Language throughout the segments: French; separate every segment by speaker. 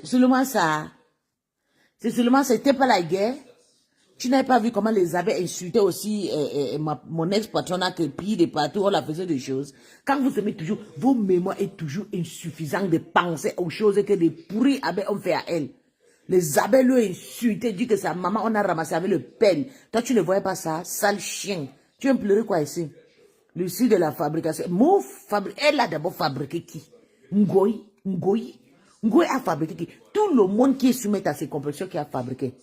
Speaker 1: Seulement ça. C'est seulement, c'était pas la guerre. Tu n'avais pas vu comment les abeilles insultaient aussi mon ex-patron qui pille de partout, on la faisait des choses. Quand vous aimez toujours, vos mémoires est toujours insuffisant de penser aux choses que les pourris abeilles ont fait à elle. Les abeilles lui insultaient, dit que sa maman, on a ramassé avec le pelle. Toi, tu ne voyais pas ça, sale chien. Tu viens pleurer quoi ici? Le site de la fabrication. Elle a d'abord fabriqué qui? Ngoï. Ngoï a fabriqué qui? Tout le monde qui est soumis à ces compressions qui a fabriqué.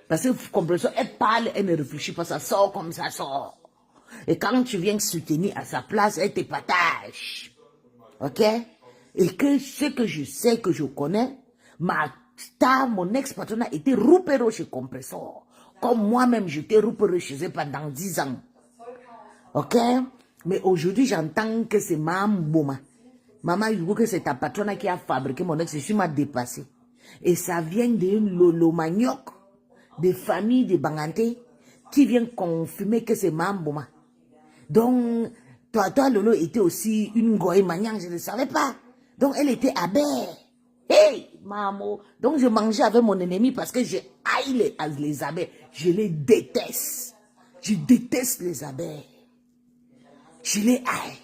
Speaker 1: Parce que compression, elle parle, elle ne réfléchit pas, ça sort comme ça sort. Et quand tu viens soutenir à sa place, elle te partage. Ok? Et que ce que je sais, que je connais, mon ex-patron a été roupero chez Compressor. Comme moi-même, j'étais roupero chez eux pendant 10 ans. Ok? Mais aujourd'hui, j'entends que c'est Mme Bouma. Maman, il dit que c'est ta patronne qui a fabriqué mon ex, je suis m'a dépassé. Et ça vient de Lolo Manioc, des familles de Banganté, qui viennent confirmer que c'est Mme Bouma. Donc, toi, Lolo était aussi une goye maniang, je ne savais pas. Donc, elle était abeille. Hey, maman. Donc, je mangeais avec mon ennemi parce que je haïs les abeilles. Je les déteste. Je déteste les abeilles. Je les haïs.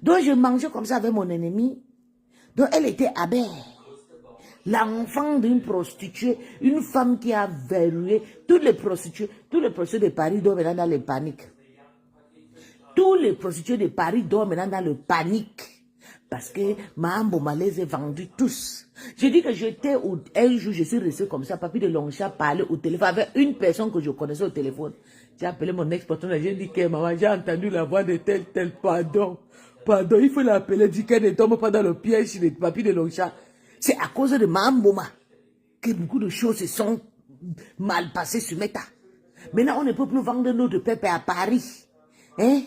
Speaker 1: Donc, je mangeais comme ça avec mon ennemi. Donc, elle était abeille. L'enfant d'une prostituée, une femme qui a verrouillé tous les prostituées de Paris dorment maintenant dans le panique. Tous les prostituées de Paris dorment maintenant dans le panique. Parce que Mme Bouma les a vendus tous. Je dis que j'étais un jour, je suis resté comme ça, Papi de Longchamp parlait au téléphone avec une personne que je connaissais au téléphone. J'ai appelé mon ex-patron, j'ai dit que maman, j'ai entendu la voix de tel, pardon. Pardon, il faut l'appeler, dit qu'elle ne tombe pas dans le piège des Papi de Longchamp. C'est à cause de Mme Bouma que beaucoup de choses se sont mal passées sur Meta. Maintenant, on ne peut plus vendre notre pépé à Paris. Hein?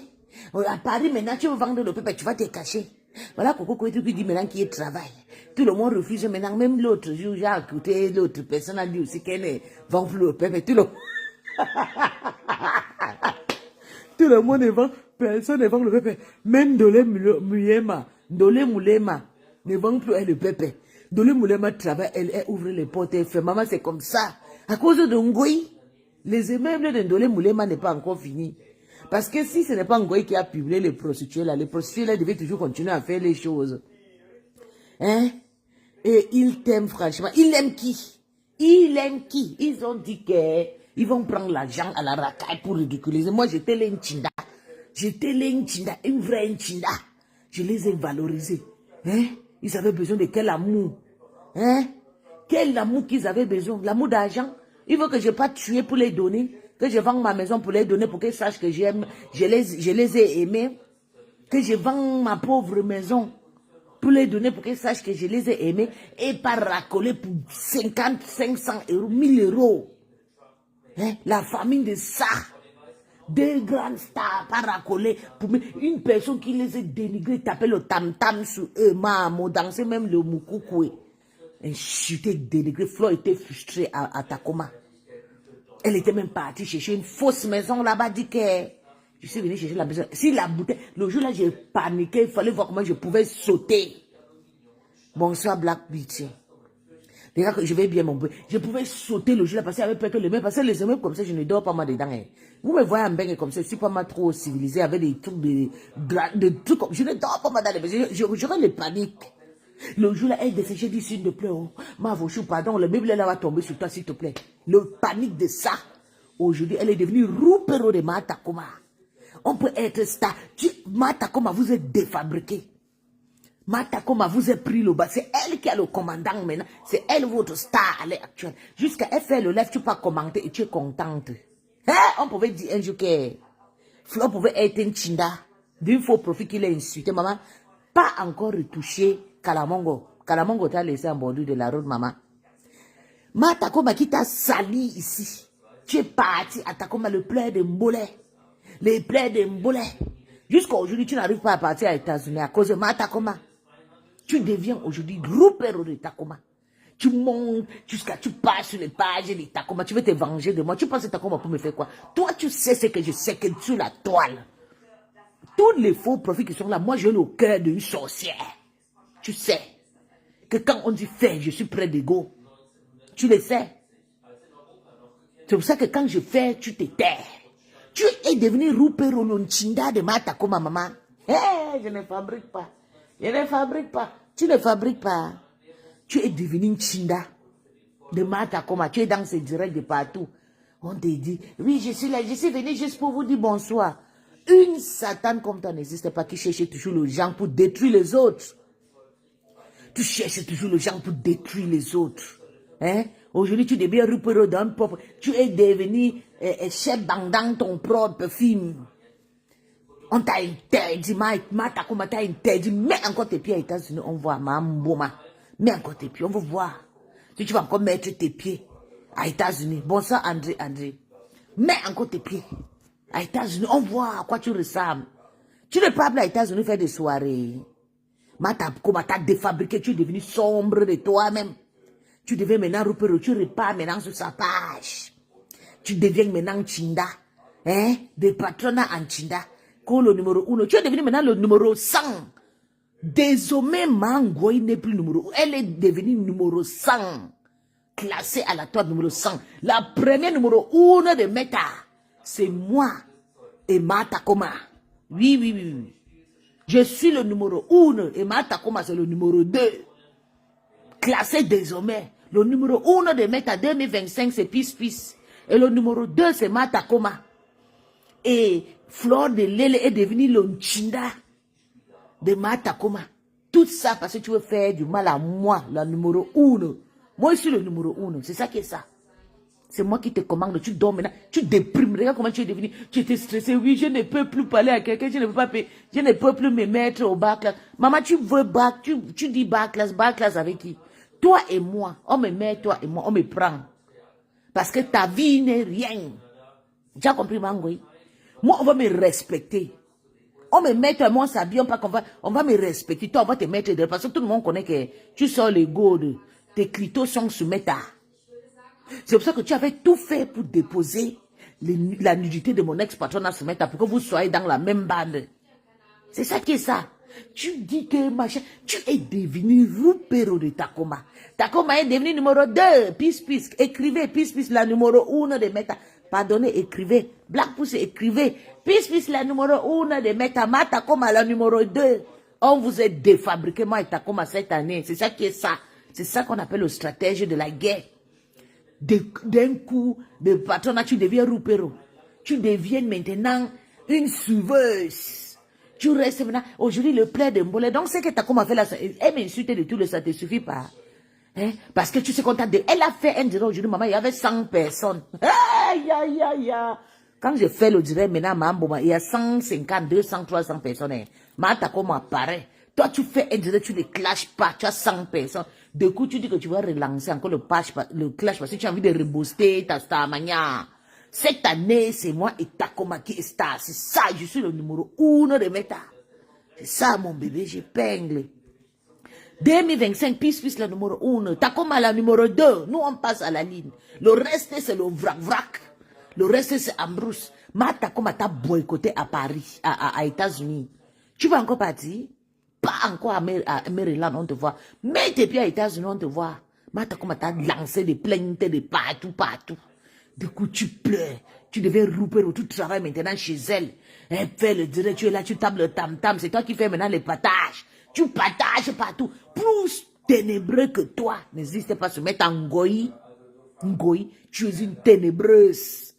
Speaker 1: À Paris, maintenant, tu veux vendre le pépé, tu vas te cacher. Voilà Coco Kouetou qui dit maintenant qu'il travaille. Tout le monde refuse maintenant. Même l'autre jour, j'ai écouté l'autre personne a dit aussi qu'elle ne vend plus le pépé. Tout le monde ne vend, personne ne vend le pépé. Même Dolé Moulema ne vend plus le pépé. Dolé Moulema travaille, elle ouvre les portes, elle fait maman, c'est comme ça. À cause de Ngoï, les immeubles de Dolé Moulema n'est pas encore fini. Parce que si ce n'est pas Ngoï qui a publié les prostituées là devaient toujours continuer à faire les choses. Hein? Et il t'aime franchement. Il aime qui? Il aime qui? Ils ont dit qu'ils vont prendre l'argent à la racaille pour ridiculiser. Moi, j'étais l'Nchinda. J'étais l'Nchinda, une vraie Nchinda. Je les ai valorisés. Hein? Ils avaient besoin de quel amour? Hein? Quel amour qu'ils avaient besoin? L'amour d'argent? Il veut que je ne pas tuer pour les donner. Que je vende ma maison pour les donner, pour qu'ils sachent que j'aime, je les ai aimés. Que je vends ma pauvre maison pour les donner, pour qu'ils sachent que je les ai aimés. Et pas racoler pour 50, 500 euros, 1000 euros. Hein? La famille de ça. Deux grandes stars, pas racoler. Pour une personne qui les a dénigrés, taper le tam-tam sur eux, maman, danser même le moukoukou. Insulté, dénigré. Flo était frustrée à Tacoma. Elle était même partie chercher une fausse maison là-bas, dit que je suis venue chercher la maison. Si la bouteille, le jour là, j'ai paniqué, il fallait voir comment je pouvais sauter. Bonsoir Black Beach. Déjà que je vais bien mon peu. Je pouvais sauter le jour là parce qu'il y avait peur que les mains, parce que les immeubles comme ça, je ne dors pas mal dedans. Hein. Vous me voyez en bain comme ça, je suis pas mal trop civilisé avec des trucs de trucs comme je ne dors pas mal dans les maisons. J'aurais les paniques. Le jour là, elle descend, j'ai dit s'il te plaît, oh, ma voiture, pardon, le meuble là va tomber sur toi, s'il te plaît. Le panique de ça. Aujourd'hui, elle est devenue roupero de Matakoma. On peut être star. Matakoma vous est défabriqué. Matakoma vous est pris le bas. C'est elle qui a le commandant maintenant. C'est elle votre star à l'heure actuelle. Jusqu'à elle fait le live, tu peux pas commenter et tu es contente. Hein? On pouvait dire un jour que Flo pouvait être un chinda. D'un faux profit qu'il a insulté, maman. Pas encore retouché Kalamongo. Kalamongo t'a laissé en bordure de la route, maman. Matakoma qui t'a sali ici. Tu es parti à Takoma, le plaid de Mbolé. Les plaies de Mbolé. Jusqu'à aujourd'hui, tu n'arrives pas à partir aux États-Unis à cause de Matakoma. Tu deviens aujourd'hui roupero de Takoma. Tu montes jusqu'à tu passes sur les pages de Takoma. Tu veux te venger de moi. Tu penses que Takoma pour me faire quoi? Toi, tu sais ce que je sais, que sur la toile. Tous les faux profits qui sont là, moi, j'ai le cœur d'une sorcière. Tu sais. que quand on dit fais, je suis près de go. Tu le sais. C'est pour ça que quand je fais, tu te tais. Tu es devenu Rupero Lonchinda de Matakoma, maman. Je ne fabrique pas. Je ne fabrique pas. Tu ne fabriques pas. Tu es devenu une Chinda de Matakoma. Tu es dans ces directs de partout. On te dit, oui, je suis là, je suis venu juste pour vous dire bonsoir. Une Satan comme toi n'existe pas qui cherche toujours les gens pour détruire les autres. Tu cherches toujours les gens pour détruire les autres. Hein? Aujourd'hui, tu deviens Rupero d'un peuple. Tu es devenu chef dans ton propre film. On t'a interdit, Matakoma t'a interdit. Mets encore tes pieds aux États-Unis, on voit, Mamboma. Mets encore tes pieds, on va voir. Si tu vas encore mettre tes pieds aux États-Unis. Bonsoir, André. Mets encore tes pieds aux États-Unis, on voit à quoi tu ressembles. Tu ne peux pas aller aux États-Unis faire des soirées. Matakoma t'a défabriqué, tu es devenu sombre de toi-même. Tu deviens maintenant Rupero, tu repars maintenant sur sa page. Tu deviens maintenant Chinda. Hein? Des patronats en Chinda. Comme le numéro 1. Tu es devenu maintenant le numéro 100. Désormais, Mangoï n'est plus numéro 1. Elle est devenue numéro 100. Classée à la toile numéro 100. La première numéro 1 de Meta, c'est moi et Matakoma. Oui. Je suis le numéro 1 et Matakoma, c'est le numéro 2. Classé désormais. Le numéro 1 de Meta 2025, c'est Peace. Et le numéro 2, c'est Matakoma. Et Flore de Lele est devenue le Chinda de Matakoma. Tout ça parce que tu veux faire du mal à moi, le numéro 1. Moi, je suis le numéro 1. C'est ça qui est ça. C'est moi qui te commande. Tu dors maintenant. Tu déprimes. Regarde comment tu es devenu. Tu étais stressé. Oui, je ne peux plus parler à quelqu'un. Je ne peux pas payer. Je ne peux plus me mettre au bac class. Maman, tu veux bac. Tu dis bac class avec qui? Toi et moi. On me met, toi et moi. On me prend. Parce que ta vie n'est rien. Tu as compris, Mangoï? Moi, on va me respecter. On me met, toi et moi, on s'habille, on va me respecter. Toi, on va te mettre dedans. Parce que tout le monde connaît que tu sors les go de tes clitos sont sous Meta. C'est pour ça que tu avais tout fait pour déposer la nudité de mon ex-patronat sous Meta pour que vous soyez dans la même bande. C'est ça qui est ça. Tu dis que machin, tu es devenu Rupero de Takoma. Takoma est devenu numéro 2. Peace. Écrivez Peace, la numéro 1 de Meta. Pardonnez, écrivez. Black Pussy, écrivez. Peace, la numéro 1 de Meta. Matakoma, la numéro 2. On vous a défabriqué, moi et Takoma, cette année. C'est ça qui est ça. C'est ça qu'on appelle le stratégie de la guerre. D'un coup, de patronat, tu deviens Rupero. Tu deviens maintenant une suiveuse. Tu restes maintenant, aujourd'hui, le plaid de Mbolé. Donc, c'est que Takoma fait là, elle m'insulte de tout le ça te suffit pas. Hein? Parce que tu sais qu'on t'a dit, elle a fait un direct aujourd'hui, maman, il y avait 100 personnes. Aïe. Quand je fais le direct maintenant, maman, il y a 150, 200, 300 personnes. Hein. Ma Takoma apparaît. Toi, tu fais un direct, tu ne clashes pas, tu as 100 personnes. Du coup, tu dis que tu vas relancer encore le clash parce que tu as envie de rebooster ta Starmania. Cette année, c'est moi et Takoma qui est star. C'est ça, je suis le numéro 1 de Meta. C'est ça, mon bébé, j'épingle. 2025, Peace, la numéro 1. Takoma, la numéro 2. Nous, on passe à la ligne. Le reste, c'est le vrac. Le reste, c'est Ambrose. Ma Takoma t'a boycotté à Paris, à États-Unis. Tu vas encore partir? Pas encore à Maryland, on te voit. Mais tes pieds à États-Unis, on te voit. Ma Takoma t'a lancé des plaintes de partout. Du coup, tu pleures. Tu devais Rupero, tu travailles maintenant chez elle. Elle fait le direct, tu es là, tu tapes le tam-tam. C'est toi qui fais maintenant les partages. Tu partages partout. Plus ténébreux que toi. N'hésite pas à se mettre en Ngoï. Tu es une ténébreuse.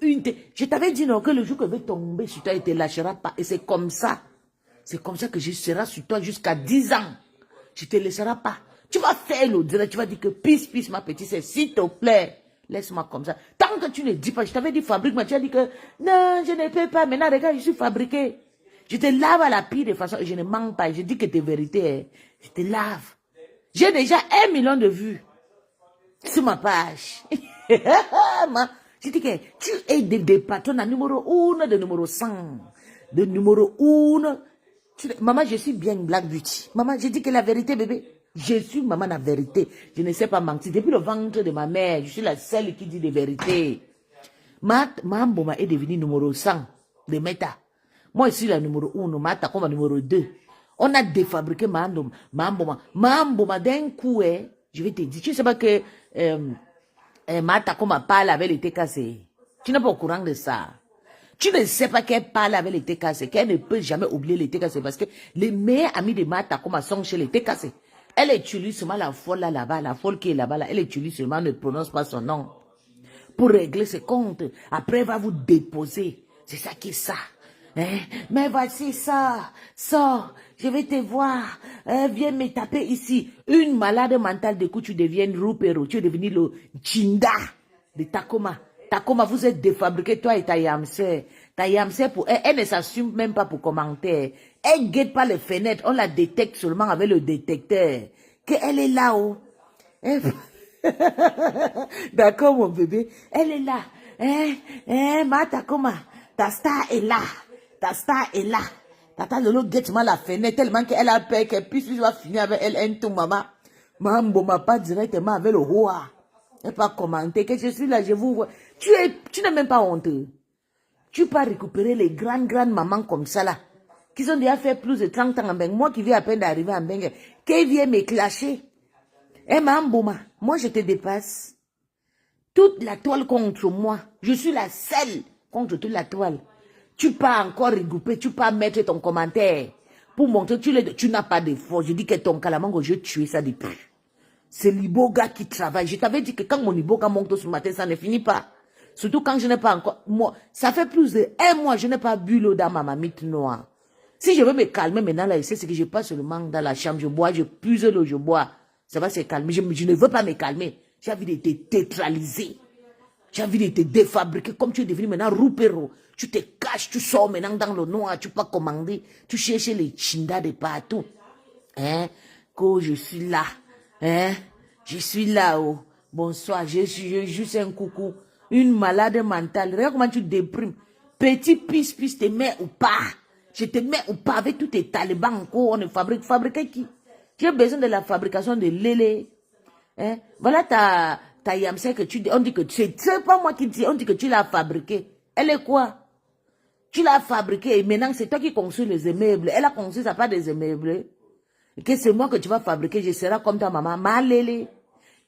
Speaker 1: Je t'avais dit non, que le jour que je vais tomber sur toi, il ne te lâchera pas. Et c'est comme ça. C'est comme ça que je serai sur toi jusqu'à 10 ans. Je ne te laisserai pas. Tu vas faire le direct, tu vas dire que peace, ma petite, c'est s'il te plaît. Laisse-moi comme ça. Tant que tu ne dis pas, je t'avais dit fabrique-moi, tu as dit que non, je ne peux pas. Maintenant, regarde, je suis fabriqué. Je te lave à la pire de façon et je ne mens pas. Je dis que tes vérités, je te lave. J'ai déjà 1 million de vues sur ma page. Je dis que tu es des patrons à numéro 1, de numéro 100, de numéro 1. Maman, je suis bien Black Beauty. Maman, je dis que la vérité, bébé. Je suis maman la vérité. Je ne sais pas mentir. Depuis le ventre de ma mère, je suis la seule qui dit des vérités. Ma Mboma est devenue numéro 100 de Meta. Moi, je suis la numéro 1. Ma Takoma numéro 2. On a défabriqué Mahamboma d'un coup, je vais te dire, tu sais pas que Mata Koma parle avec les TKC. Tu n'es pas au courant de ça. Tu ne sais pas qu'elle parle avec les TKC, qu'elle ne peut jamais oublier les TKC parce que les meilleurs amis de Mata Koma sont chez les TKC. Elle utilise seulement la folle là-bas, la folle qui est là-bas, là. Elle utilise seulement, ne prononce pas son nom. Pour régler ses comptes. Après, elle va vous déposer. C'est ça qui est ça. Hein? Mais voici ça, sors, je vais te voir, viens me taper ici. Une malade mentale, de coup, tu deviens Rupero, tu es devenu le Chinda de Takoma. Takoma, vous êtes défabriqué, toi et ta Yamse. Ta Yamse, elle ne s'assume même pas pour commenter. Elle guette pas les fenêtres, on la détecte seulement avec le détecteur. Qu'elle est là-haut. D'accord, mon bébé, elle est là. Ma Takoma, ta star est là. Ta star est là. Tata Lolo guette mal la fenêtre tellement qu'elle a peur qu'elle puisse finir avec elle un tout maman. Mahamboma pas directement avec le roi. Elle pas commenter que je suis là, je vous vois. Tu n'es même pas honteux. Tu peux récupérer les grandes mamans comme ça là, qui ont déjà fait plus de 30 ans en Bengue. Moi qui viens à peine d'arriver en Bengue, qui vient me clasher. Mahamboma, moi je te dépasse. Toute la toile contre moi. Je suis la seule contre toute la toile. Tu peux encore regrouper, tu peux mettre ton commentaire pour montrer que tu n'as pas de force. Je dis que ton calamango, je tué ça depuis. C'est l'Iboga qui travaille. Je t'avais dit que quand mon Iboga monte ce matin, ça ne finit pas. Surtout quand je n'ai pas encore... Moi, ça fait plus d'1 mois, je n'ai pas bu l'eau dans ma mamite noire. Si je veux me calmer maintenant, là, c'est que je passe seulement dans la chambre, je bois, je puise l'eau, je bois. Ça va se calmer. Je ne veux pas me calmer. J'ai envie de te tétraliser. J'ai envie de te défabriquer comme tu es devenu maintenant Rupero. Tu te caches, tu sors maintenant dans le noir, tu peux pas commander, tu cherches les chindas de partout. Hein? Que je suis là. Hein? Je suis là-haut. Bonsoir, je suis juste un coucou. Une malade mentale. Regarde comment tu déprimes. Petit pisse, te mets ou pas. Je te mets ou pas avec tous tes talibans encore. On fabrique qui? Tu as besoin de la fabrication de lélé. Hein? Voilà ta Yamse que on dit que c'est pas moi qui dis, on dit que tu l'as fabriquée. Elle est quoi? Tu l'as fabriquée et maintenant c'est toi qui construis les immeubles. Elle a construit ça pas des immeubles. Et que c'est moi que tu vas fabriquer, je serai comme ta maman. Malélé.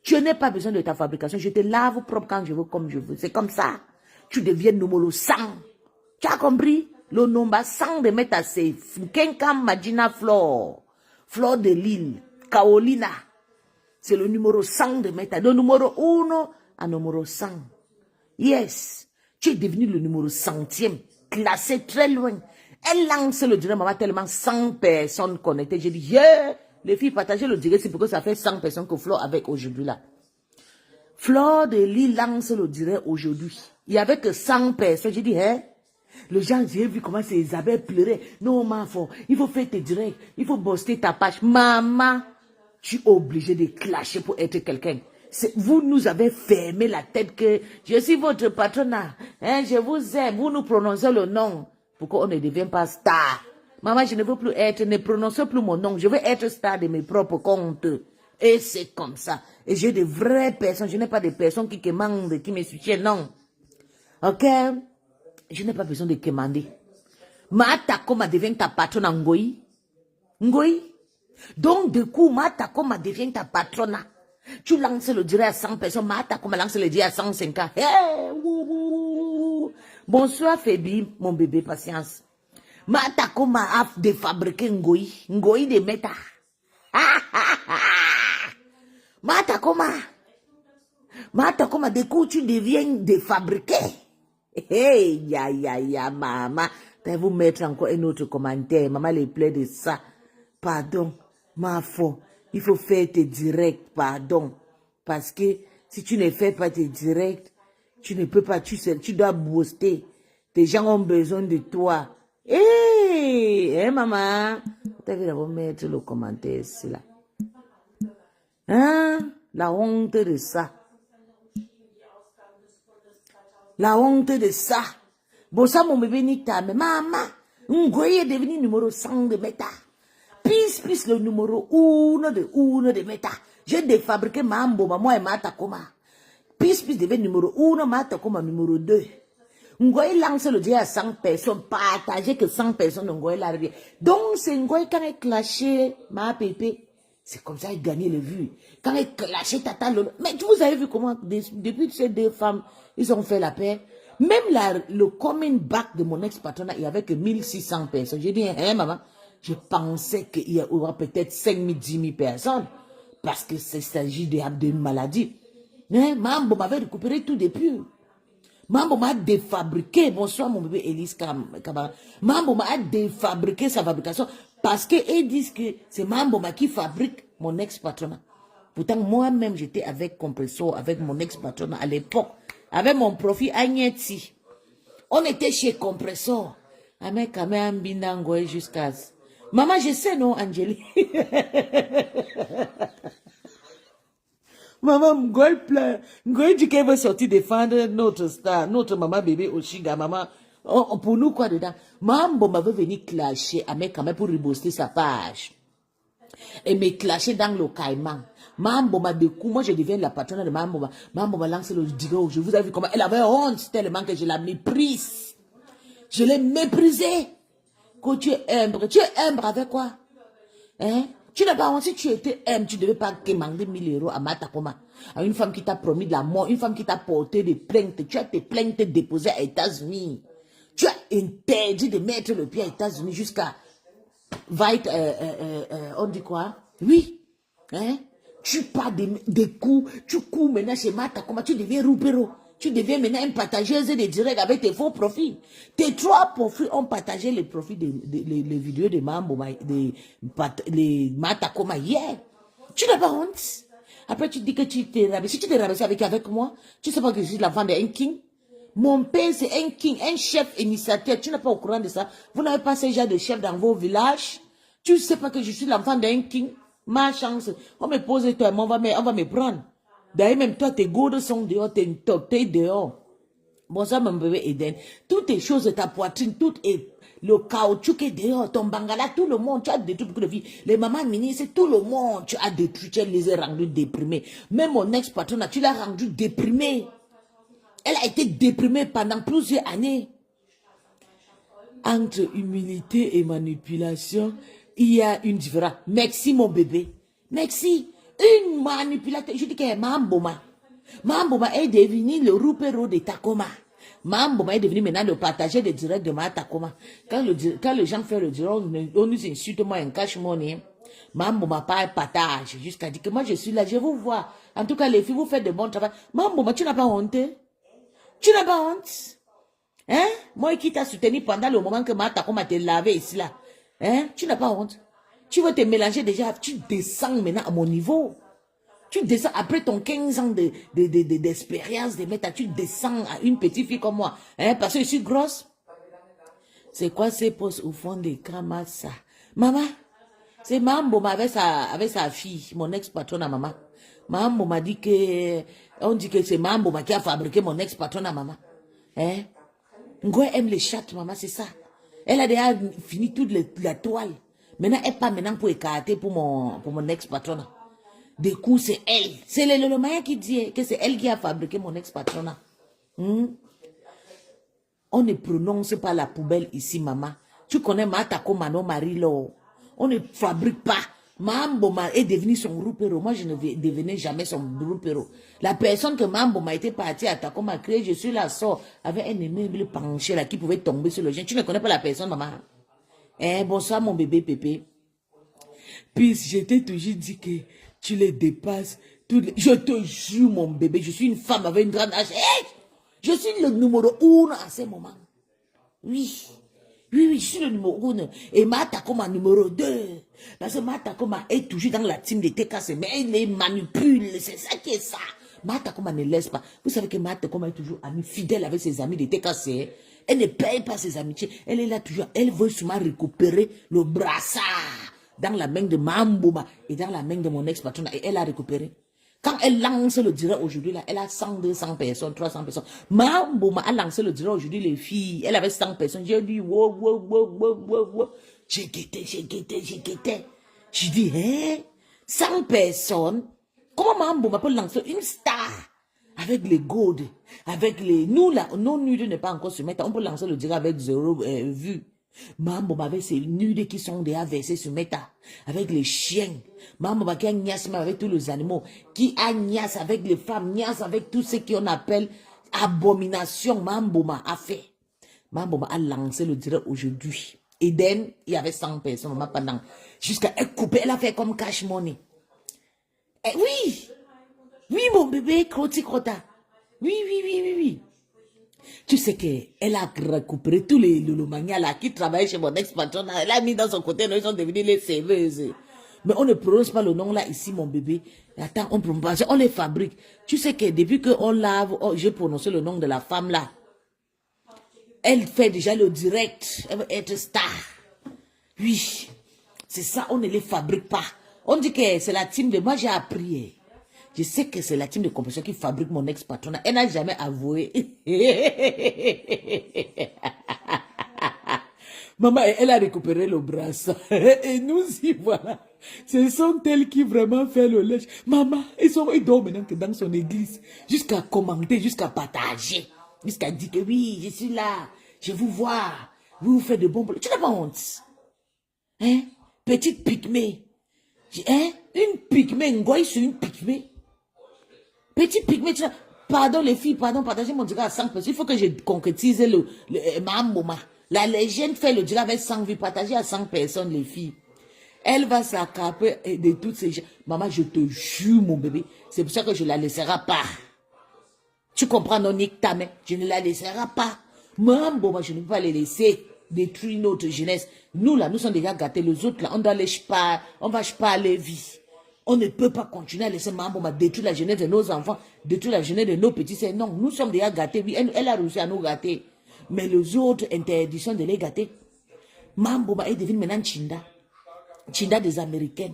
Speaker 1: Tu n'as pas besoin de ta fabrication. Je te lave propre quand je veux, comme je veux. C'est comme ça. Tu deviens numéro 100. Tu as compris? Le nombre 100 de mettre c'est Kenkam Magina Flore. Flore de Lille. Carolina. C'est le numéro 100 de Meta. De numéro 1 à numéro 100. Yes. Tu es devenu le numéro 100e. Classé très loin. Elle lance le direct, maman, tellement 100 personnes connectées. J'ai dit, yeah, les filles, partagez le direct, c'est parce que ça fait 100 personnes que Flo avec aujourd'hui là. Flo de Lille lance le direct aujourd'hui. Il y avait que 100 personnes. J'ai dit, hein? Les gens, j'ai vu comment c'est Isabelle pleurait. Non, maman, il faut faire tes directs. Il faut booster ta page. Maman, tu es obligé de clasher pour être quelqu'un. Vous nous avez fermé la tête que je suis votre patronat. Hein, je vous aime. Vous nous prononcez le nom. Pourquoi on ne devient pas star? Maman, je ne veux plus être, ne prononcez plus mon nom. Je veux être star de mes propres comptes. Et c'est comme ça. Et j'ai de vraies personnes. Je n'ai pas de personnes qui commandent, qui me soutiennent. Non. Ok? Je n'ai pas besoin de commander. Mata Koma devient ta patronne en Ngoï. Ngoï. Donc, du coup, Mata Koma devient ta patronne. Tu lances le direct à 100 personnes. Mata Koma lance le direct à 150. Hey, bonsoir, Fébi, mon bébé, patience. Mata Koma a défabriqué Ngoï. Ngoï de Meta. Mata Koma, du coup, tu deviens défabriqué. Hey, ya, maman. Je vous mettre encore un autre commentaire. Maman les plaît de ça. Pardon, ma foi. Il faut faire tes directs, pardon. Parce que si tu ne fais pas tes directs, tu ne peux pas, tu dois booster. Tes gens ont besoin de toi. Hey, maman. Tu vas d'abord mettre le commentaire ici, là. Hein? La honte de ça. La honte de ça. Bon, ça, mon bébé, nique ta mais maman. Ngoï est devenu numéro 100 de Meta. Pisse le numéro 1 de Meta. J'ai défabriqué Mahamboma, moi et Mata Koma. Pisse devient numéro 1, Mata Koma numéro 2. Ngoy lance le direct à 100 personnes, partager que 100 personnes Ngoy la revient. Donc c'est Ngoy quand elle clashait ma pépé. C'est comme ça qu'il gagnait les vues. Quand elle clashait Tata Lolo. Mais vous avez vu comment, depuis ces deux femmes, ils ont fait la paix. Même le common back de mon ex-patronat, il n'y avait que 1600 personnes. J'ai dit, hein, maman, je pensais qu'il y aura peut-être 5000, 10 000 personnes. Parce que il s'agit d'une maladie. Hein, Mambo m'avait récupéré tout depuis. Mambo m'a défabriqué. Bonsoir, mon bébé Elise Kabara. Mambo m'a défabriqué sa fabrication parce qu'ils disent que c'est Mambo qui fabrique mon ex-patronat. Pourtant, moi-même, j'étais avec Compressor, avec mon ex-patronat à l'époque, avec mon profil Agneti. On était chez Compressor. Avec Kamé Binangoé jusqu'à. Maman, je sais, non, Angélie? Maman, Ngoy pleure. Ngoy dit qu'elle veut sortir défendre notre star, notre maman bébé Oshiga, maman. Pour nous, quoi dedans? Maman, m'avait venu clasher avec Kamé pour riposter sa page. Et me clasher dans le caïman. Maman, m'a de coup, moi je deviens la patronne de maman. Maman m'a lancé le digo. Je vous ai vu comment elle avait honte tellement que je la méprise. Je l'ai méprisée. Quand tu es humble avec quoi? Hein? Tu n'as pas honte, si tu étais humble, tu ne devais pas demander 1000 euros à Matakoma. À une femme qui t'a promis de la mort, une femme qui t'a porté des plaintes. Tu as tes plaintes déposées aux États-Unis. Tu as interdit de mettre le pied aux États-Unis jusqu'à... on dit quoi? Oui. Hein? Tu pars des coups, tu cours maintenant chez Matakoma, tu deviens roupero. Tu deviens maintenant une partageuse de direct avec tes faux profils. Tes 3 profils ont partagé les profils les vidéos de Mambo, les Matakoma hier. Tu n'as pas honte. Après, tu dis que tu t'es rabaissé. Si tu t'es rabaissé avec moi, tu sais pas que je suis l'enfant d'un king. Mon père, c'est un king, un chef initiateur. Tu n'es pas au courant de ça. Vous n'avez pas ce genre de chef dans vos villages. Tu sais pas que je suis l'enfant d'un king. Ma chance. On me pose toi, on va me prendre. D'ailleurs, même toi, tes gourdes sont dehors, t'es dehors. Bon, ça, mon bébé Eden. Toutes tes choses, ta poitrine, tout est le caoutchouc est dehors, ton bangala, tout le monde, tu as détruit beaucoup de filles. Les mamans ministres, tout le monde, tu as détruit, tu les as rendus déprimés. Même mon ex-patron, tu l'as rendu déprimé. Elle a été déprimée pendant plusieurs années. Entre humilité et manipulation, il y a une différence. Merci, mon bébé. Merci. Une manipulation. Je dis que Mamboma. Mamboma est devenu le roupero de Takoma. Mamboma est devenu maintenant le partager des directs de ma Takoma. Quand les gens font le direct, on nous insulte, moi, un cash money. Mamboma pas partage. Jusqu'à dire que moi, je suis là, je vous vois. En tout cas, les filles, vous faites de bon travail. Mamboma, tu n'as pas honte? Tu n'as pas honte? Hein? Moi qui t'a soutenu pendant le moment que ma Takoma t'a lavé ici là. Hein? Tu n'as pas honte? Tu veux te mélanger déjà, tu descends maintenant à mon niveau. Tu descends après ton 15 ans d'expérience de méta, tu descends à une petite fille comme moi. Hein? Parce que je suis grosse. C'est quoi ces postes au fond des Kamasa? Maman, c'est Mambo avec sa fille, mon ex-patron à maman. Mambo m'a dit que, on dit que c'est Mambo qui a fabriqué mon ex-patron à maman. Hein? Ngoy aime les chattes, maman, c'est ça. Elle a déjà fini toute la toile. Maintenant, elle part maintenant pour écarter pour mon ex-patronat. Du coup, c'est elle. C'est le moyen qui dit que c'est elle qui a fabriqué mon ex-patronat. On ne prononce pas la poubelle ici, maman. Tu connais Matako Mano Marilo. On ne fabrique pas. Mamboma est devenu son roupero. Moi, je ne devenais jamais son roupero. La personne que Mamboma était partie à Takoma créer, je suis la sort, avait un immeuble penché là qui pouvait tomber sur le gen. Tu ne connais pas la personne, maman? Bonsoir, mon bébé Pépé. Puis, je t'ai toujours dit que tu les dépasses. Je te jure, mon bébé, je suis une femme avec une grande âge. Je suis le numéro 1 à ce moment. Oui. Oui, je suis le numéro 1. Et Matakoma numéro 2. Parce que Matakoma est toujours dans la team de TKC. Mais elle les manipule. C'est ça qui est ça. Matakoma ne laisse pas. Vous savez que Matakoma est toujours amie fidèle avec ses amis de TKC. Elle ne paye pas ses amitiés. Elle est là toujours. Elle veut seulement récupérer le brassard dans la main de Mambouma et dans la main de mon ex-patron. Et elle a récupéré. Quand elle lance le direct aujourd'hui, là, elle a 100, 200 personnes, 300 personnes. Mambouma a lancé le direct aujourd'hui, les filles. Elle avait 100 personnes. J'ai dit, wow. J'ai guetté. J'ai dit, 100 personnes. Comment Mambouma peut lancer une star avec les gold, avec les... Nous, là, nos nudes n'est pas encore se mettre. On peut lancer le direct avec 0 vues. Mambo, avec ces nudes qui sont déjà versés sur Meta, avec les chiens. Mambo, qui a niasse avec tous les animaux, qui a niasse avec les femmes, niasse avec tout ce qu'on appelle abomination. Mambo a fait. Mambo a lancé le direct aujourd'hui. Eden, il y avait 100 personnes pendant. Jusqu'à elle couper, elle a fait comme cash money. Eh, oui! Oui, mon bébé, croti crota. Oui, oui, oui, oui, oui. Tu sais qu'elle a récupéré tous les lulumania là qui travaillent chez mon ex-patron. Elle a mis dans son côté, ils sont devenus les serveuses. Mais on ne prononce pas le nom là ici, mon bébé. Attends, on prononce, on les fabrique. Tu sais que depuis qu'on lave, j'ai prononcé le nom de la femme là. Elle fait déjà le direct. Elle veut être star. Oui. C'est ça, on ne les fabrique pas. On dit que c'est la team de... Moi, j'ai appris. Je sais que c'est la team de compression qui fabrique mon ex-patron. Elle n'a jamais avoué. Maman, elle a récupéré le brassard. Et nous y voilà. Ce sont elles qui vraiment font le lèche. Maman, ils dorment maintenant que dans son église. Jusqu'à commenter, jusqu'à partager. Jusqu'à dire que oui, je suis là. Je vous vois. Vous faites de bons boulot. Tu n'as pas honte. Hein? Petite pygmée. Hein? Une pygmée, ngoï sur une pygmée. Petite pygmée, tu vois. Pardon les filles, pardon, partagez mon direct à 100 personnes. Il faut que je concrétise ma maman. La légende fait le direct avec 100 vues, partagez à 100 personnes les filles. Elle va s'accaper de toutes ces gens. Maman, je te jure mon bébé, c'est pour ça que je ne la laisserai pas. Tu comprends, non, nique ta main. Je ne la laisserai pas. Maman, je ne peux pas les laisser détruire notre jeunesse. Nous là, nous sommes déjà gâtés. Les autres là, on doit les pas, on va pas les vies. On ne peut pas continuer à laisser maman détruire la jeunesse de nos enfants, détruire la jeunesse de nos petits. Non, nous sommes déjà gâtés. Oui, elle a réussi à nous gâter. Mais les autres, interdiction de les gâter. Maman est devenue maintenant Chinda. Chinda des Américaines.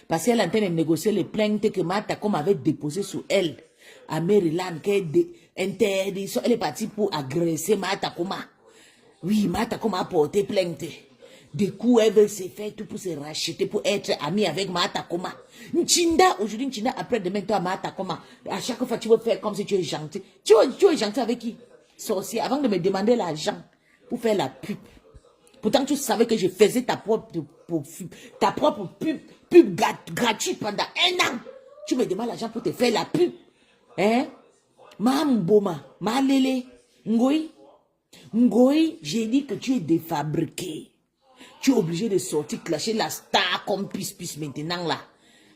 Speaker 1: Parce qu'elle est en train de négocier les plaintes que Matacom avait déposées sur elle. À Maryland, interdiction. Elle est partie pour agresser Matacoma. Oui, Matacoma a porté plainte. Du coup, elle veut se faire tout pour se racheter, pour être amie avec Matakoma. Nchinda, aujourd'hui, Nchinda, après-demain, toi, Matakoma. À chaque fois, tu veux faire comme si tu es gentil. Tu es gentil avec qui? Sorcier, avant de me demander l'argent pour faire la pub. Pourtant, tu savais que je faisais ta propre pub gratuite pendant 1 an. Tu me demandes l'argent pour te faire la pub. Hein? Mamboma, Malele, Ngoï. Ngoï, j'ai dit que tu es défabriqué. Tu es obligé de sortir, clasher la star comme Pis maintenant là.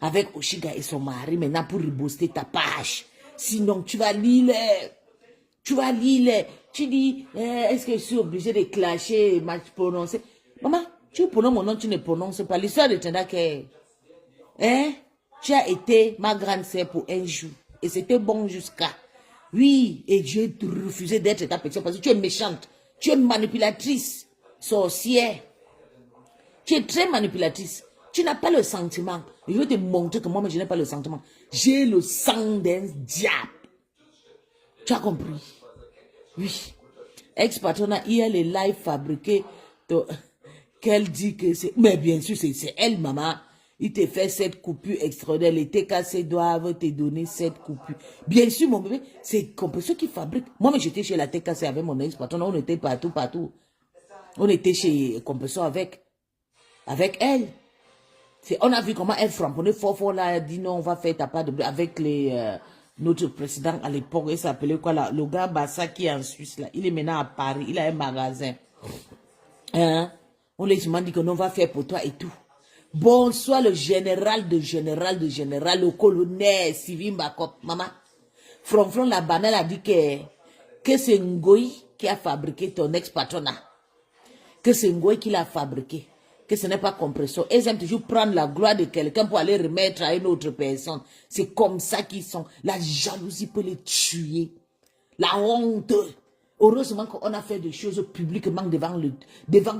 Speaker 1: Avec Oshiga et son mari maintenant pour rebooster ta page. Sinon, tu vas lire. Tu vas lire. Tu dis, est-ce que je suis obligé de clasher et prononcer? Maman, tu prononces mon nom, tu ne prononces pas. L'histoire de Tendake. Hein? Tu as été ma grande sœur pour un jour. Et c'était bon jusqu'à. Oui, et j'ai refusé d'être ta petite parce que tu es méchante. Tu es manipulatrice. Sorcière. Tu es très manipulatrice. Tu n'as pas le sentiment. Je vais te montrer que moi, je n'ai pas le sentiment. J'ai le sang d'un diable. Tu as compris? Oui. Ex-patronat, il y a les lives fabriqués qu'elle dit que c'est... Mais bien sûr, c'est elle, maman. Il te fait cette coupure extraordinaire. Les TKC doivent te donner cette coupure. Bien sûr, mon bébé, c'est ceux qui fabriquent. Moi, j'étais chez la TKC avec mon ex-patronat. On était partout. On était chez Compressor avec elle. On a vu comment elle frapponnait fort là. Elle dit non, on va faire ta part avec notre président à l'époque. Il s'appelait quoi là? Le gars Bassa qui est en Suisse là. Il est maintenant à Paris. Il a un magasin. Hein? On les demande que non, on va faire pour toi et tout. Bonsoir le général, le colonel Sylvain Bakop. Maman, Fronfron la banale a dit que c'est Ngoï qui a fabriqué ton ex-patronat. Que c'est Ngoï qui l'a fabriqué. Que ce n'est pas Compressor. Ils aiment toujours prendre la gloire de quelqu'un pour aller remettre à une autre personne. C'est comme ça qu'ils sont. La jalousie peut les tuer. La honte. Heureusement qu'on a fait des choses publiquement devant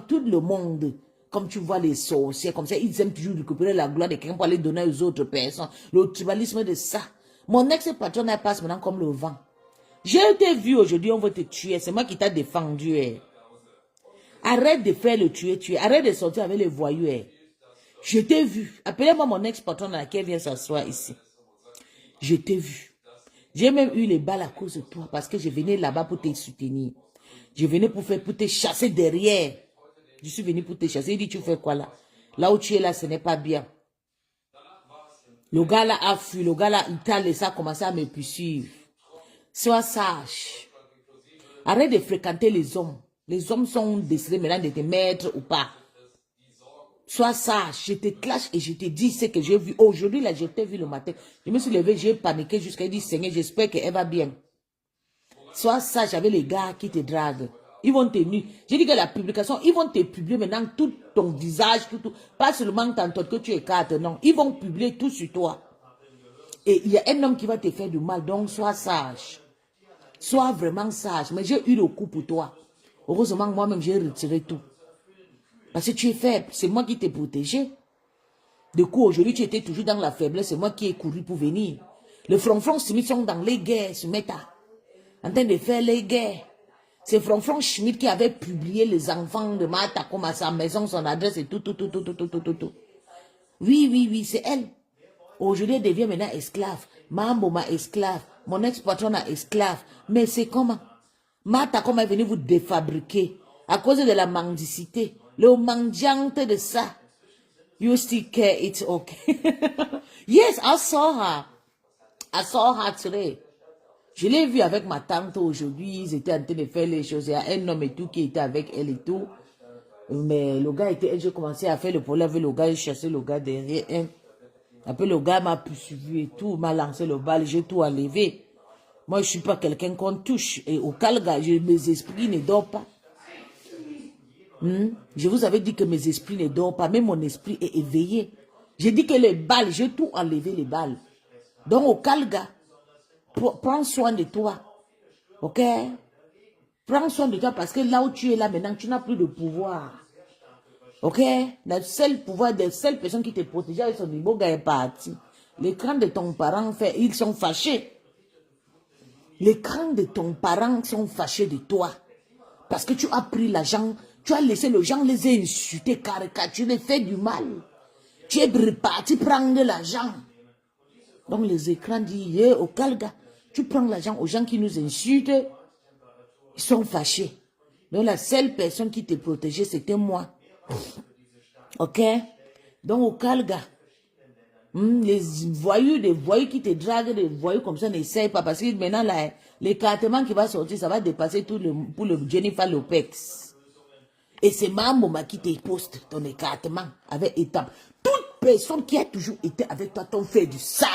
Speaker 1: tout le monde. Comme tu vois les sorciers, comme ça, ils aiment toujours récupérer la gloire de quelqu'un pour aller donner aux autres personnes. Le tribalisme de ça. Mon ex-patron passe maintenant comme le vent. J'ai été vu aujourd'hui, on veut te tuer. C'est moi qui t'ai défendu. Arrête de faire le tuer. Arrête de sortir avec les voyous. Je t'ai vu. Appelez-moi mon ex-patron à laquelle vient s'asseoir ici. Je t'ai vu. J'ai même eu les balles à cause de toi parce que je venais là-bas pour te soutenir. Je venais pour te chasser derrière. Je suis venu pour te chasser. Il dit, tu fais quoi là? Là où tu es là, ce n'est pas bien. Le gars là a fui. Le gars là, il t'a laissé commencer à me poursuivre. Sois sage. Arrête de fréquenter les hommes. Les hommes sont décidés maintenant de te mettre ou pas. Sois sage. Je te clash et je te dis ce que j'ai vu. Aujourd'hui, là, je t'ai vu le matin. Je me suis levé, j'ai paniqué jusqu'à dire, Seigneur, j'espère qu'elle va bien. Sois sage avec les gars qui te draguent. Ils vont te nuire. J'ai dit que la publication, ils vont te publier maintenant tout ton visage, tout. Pas seulement tantôt que tu écartes, non. Ils vont publier tout sur toi. Et il y a un homme qui va te faire du mal, donc sois sage. Sois vraiment sage. Mais j'ai eu le coup pour toi. Heureusement, moi-même, j'ai retiré tout. Parce que tu es faible. C'est moi qui t'ai protégé. Du coup, aujourd'hui, tu étais toujours dans la faiblesse. C'est moi qui ai couru pour venir. Les Franfrons Schmitt sont dans les guerres, se mettent en train de faire les guerres. C'est Franfron Schmitt qui avait publié les enfants de Martha comme à sa maison, son adresse et tout. Oui, c'est elle. Aujourd'hui, elle devient maintenant esclave. Mambo ma esclave. Mon ex-patron a esclave. Mais c'est comment? Martha, comment est venue vous défabriquer? À cause de la mendicité. Le mendiante de ça. You still care, it's okay. Yes, I saw her. I saw her today. Je l'ai vu avec ma tante aujourd'hui. Ils étaient en train de faire les choses. Il y a un homme et tout qui était avec elle et tout. Mais le gars était... J'ai commencé à faire le problème avec le gars. J'ai chassé le gars derrière elle. Après, le gars m'a poursuivi et tout. M'a lancé le bal. J'ai tout enlevé. Moi, je ne suis pas quelqu'un qu'on touche. Et au Calga, mes esprits ne dorment pas. Je vous avais dit que mes esprits ne dorment pas. Même mon esprit est éveillé. J'ai dit que les balles, j'ai tout enlevé les balles. Donc, au Calga, prends soin de toi. Ok? Prends soin de toi parce que là où tu es là maintenant, tu n'as plus de pouvoir. Ok? Le seul pouvoir des seules personnes qui te protégeaient avec son niveau est parti. Les crânes de ton parent, ils sont fâchés. Les crânes de ton parent sont fâchés de toi. Parce que tu as pris l'argent, tu as laissé les gens les insulter, caricaturer, faire du mal. Tu es reparti prendre l'argent. Donc les écrans disent, au Calga, tu prends l'argent aux gens qui nous insultent, ils sont fâchés. Donc la seule personne qui te protégeait, c'était moi. Ok? Donc au Calga, les voyous, des voyous qui te draguent, des voyous comme ça, n'essayent pas. Parce que maintenant, là, l'écartement qui va sortir, ça va dépasser tout pour le Jennifer Lopez. Et c'est Mamoma qui te poste ton écartement avec étape. Toute personne qui a toujours été avec toi t'ont fait du sale.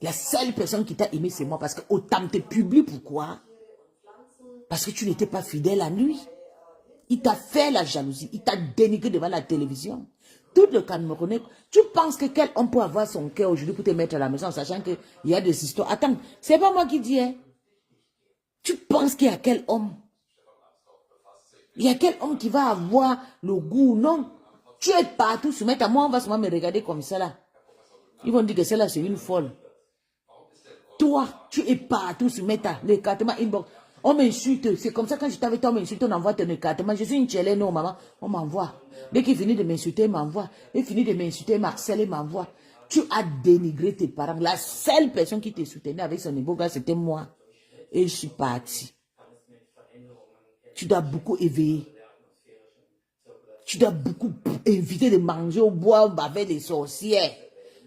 Speaker 1: La seule personne qui t'a aimé, c'est moi. Parce que autant te publie, pourquoi? Parce que tu n'étais pas fidèle à lui. Il t'a fait la jalousie. Il t'a dénigré devant la télévision. Tout le Camerounais, tu penses que quel homme peut avoir son cœur aujourd'hui pour te mettre à la maison, sachant qu'il y a des histoires. Attends, c'est pas moi qui dis, hein. Tu penses qu'il y a quel homme? Il y a quel homme qui va avoir le goût? Non. Tu es partout sur Meta. Moi, on va seulement me regarder comme ça là. Ils vont dire que celle-là, c'est une folle. Toi, tu es partout sur Meta. L'écartement inbox. On m'insulte. C'est comme ça quand j'étais avec toi, on m'insulte, on envoie ton écartement. Je suis une tchélé, non, maman. On m'envoie. Dès qu'il finit de m'insulter, il m'envoie. Il finit de m'insulter, Marcel, il m'envoie. Tu as dénigré tes parents. La seule personne qui te soutenait avec son niveau, c'était moi. Et je suis parti. Tu dois beaucoup éveiller. Tu dois beaucoup éviter de manger ou boire avec les sorcières.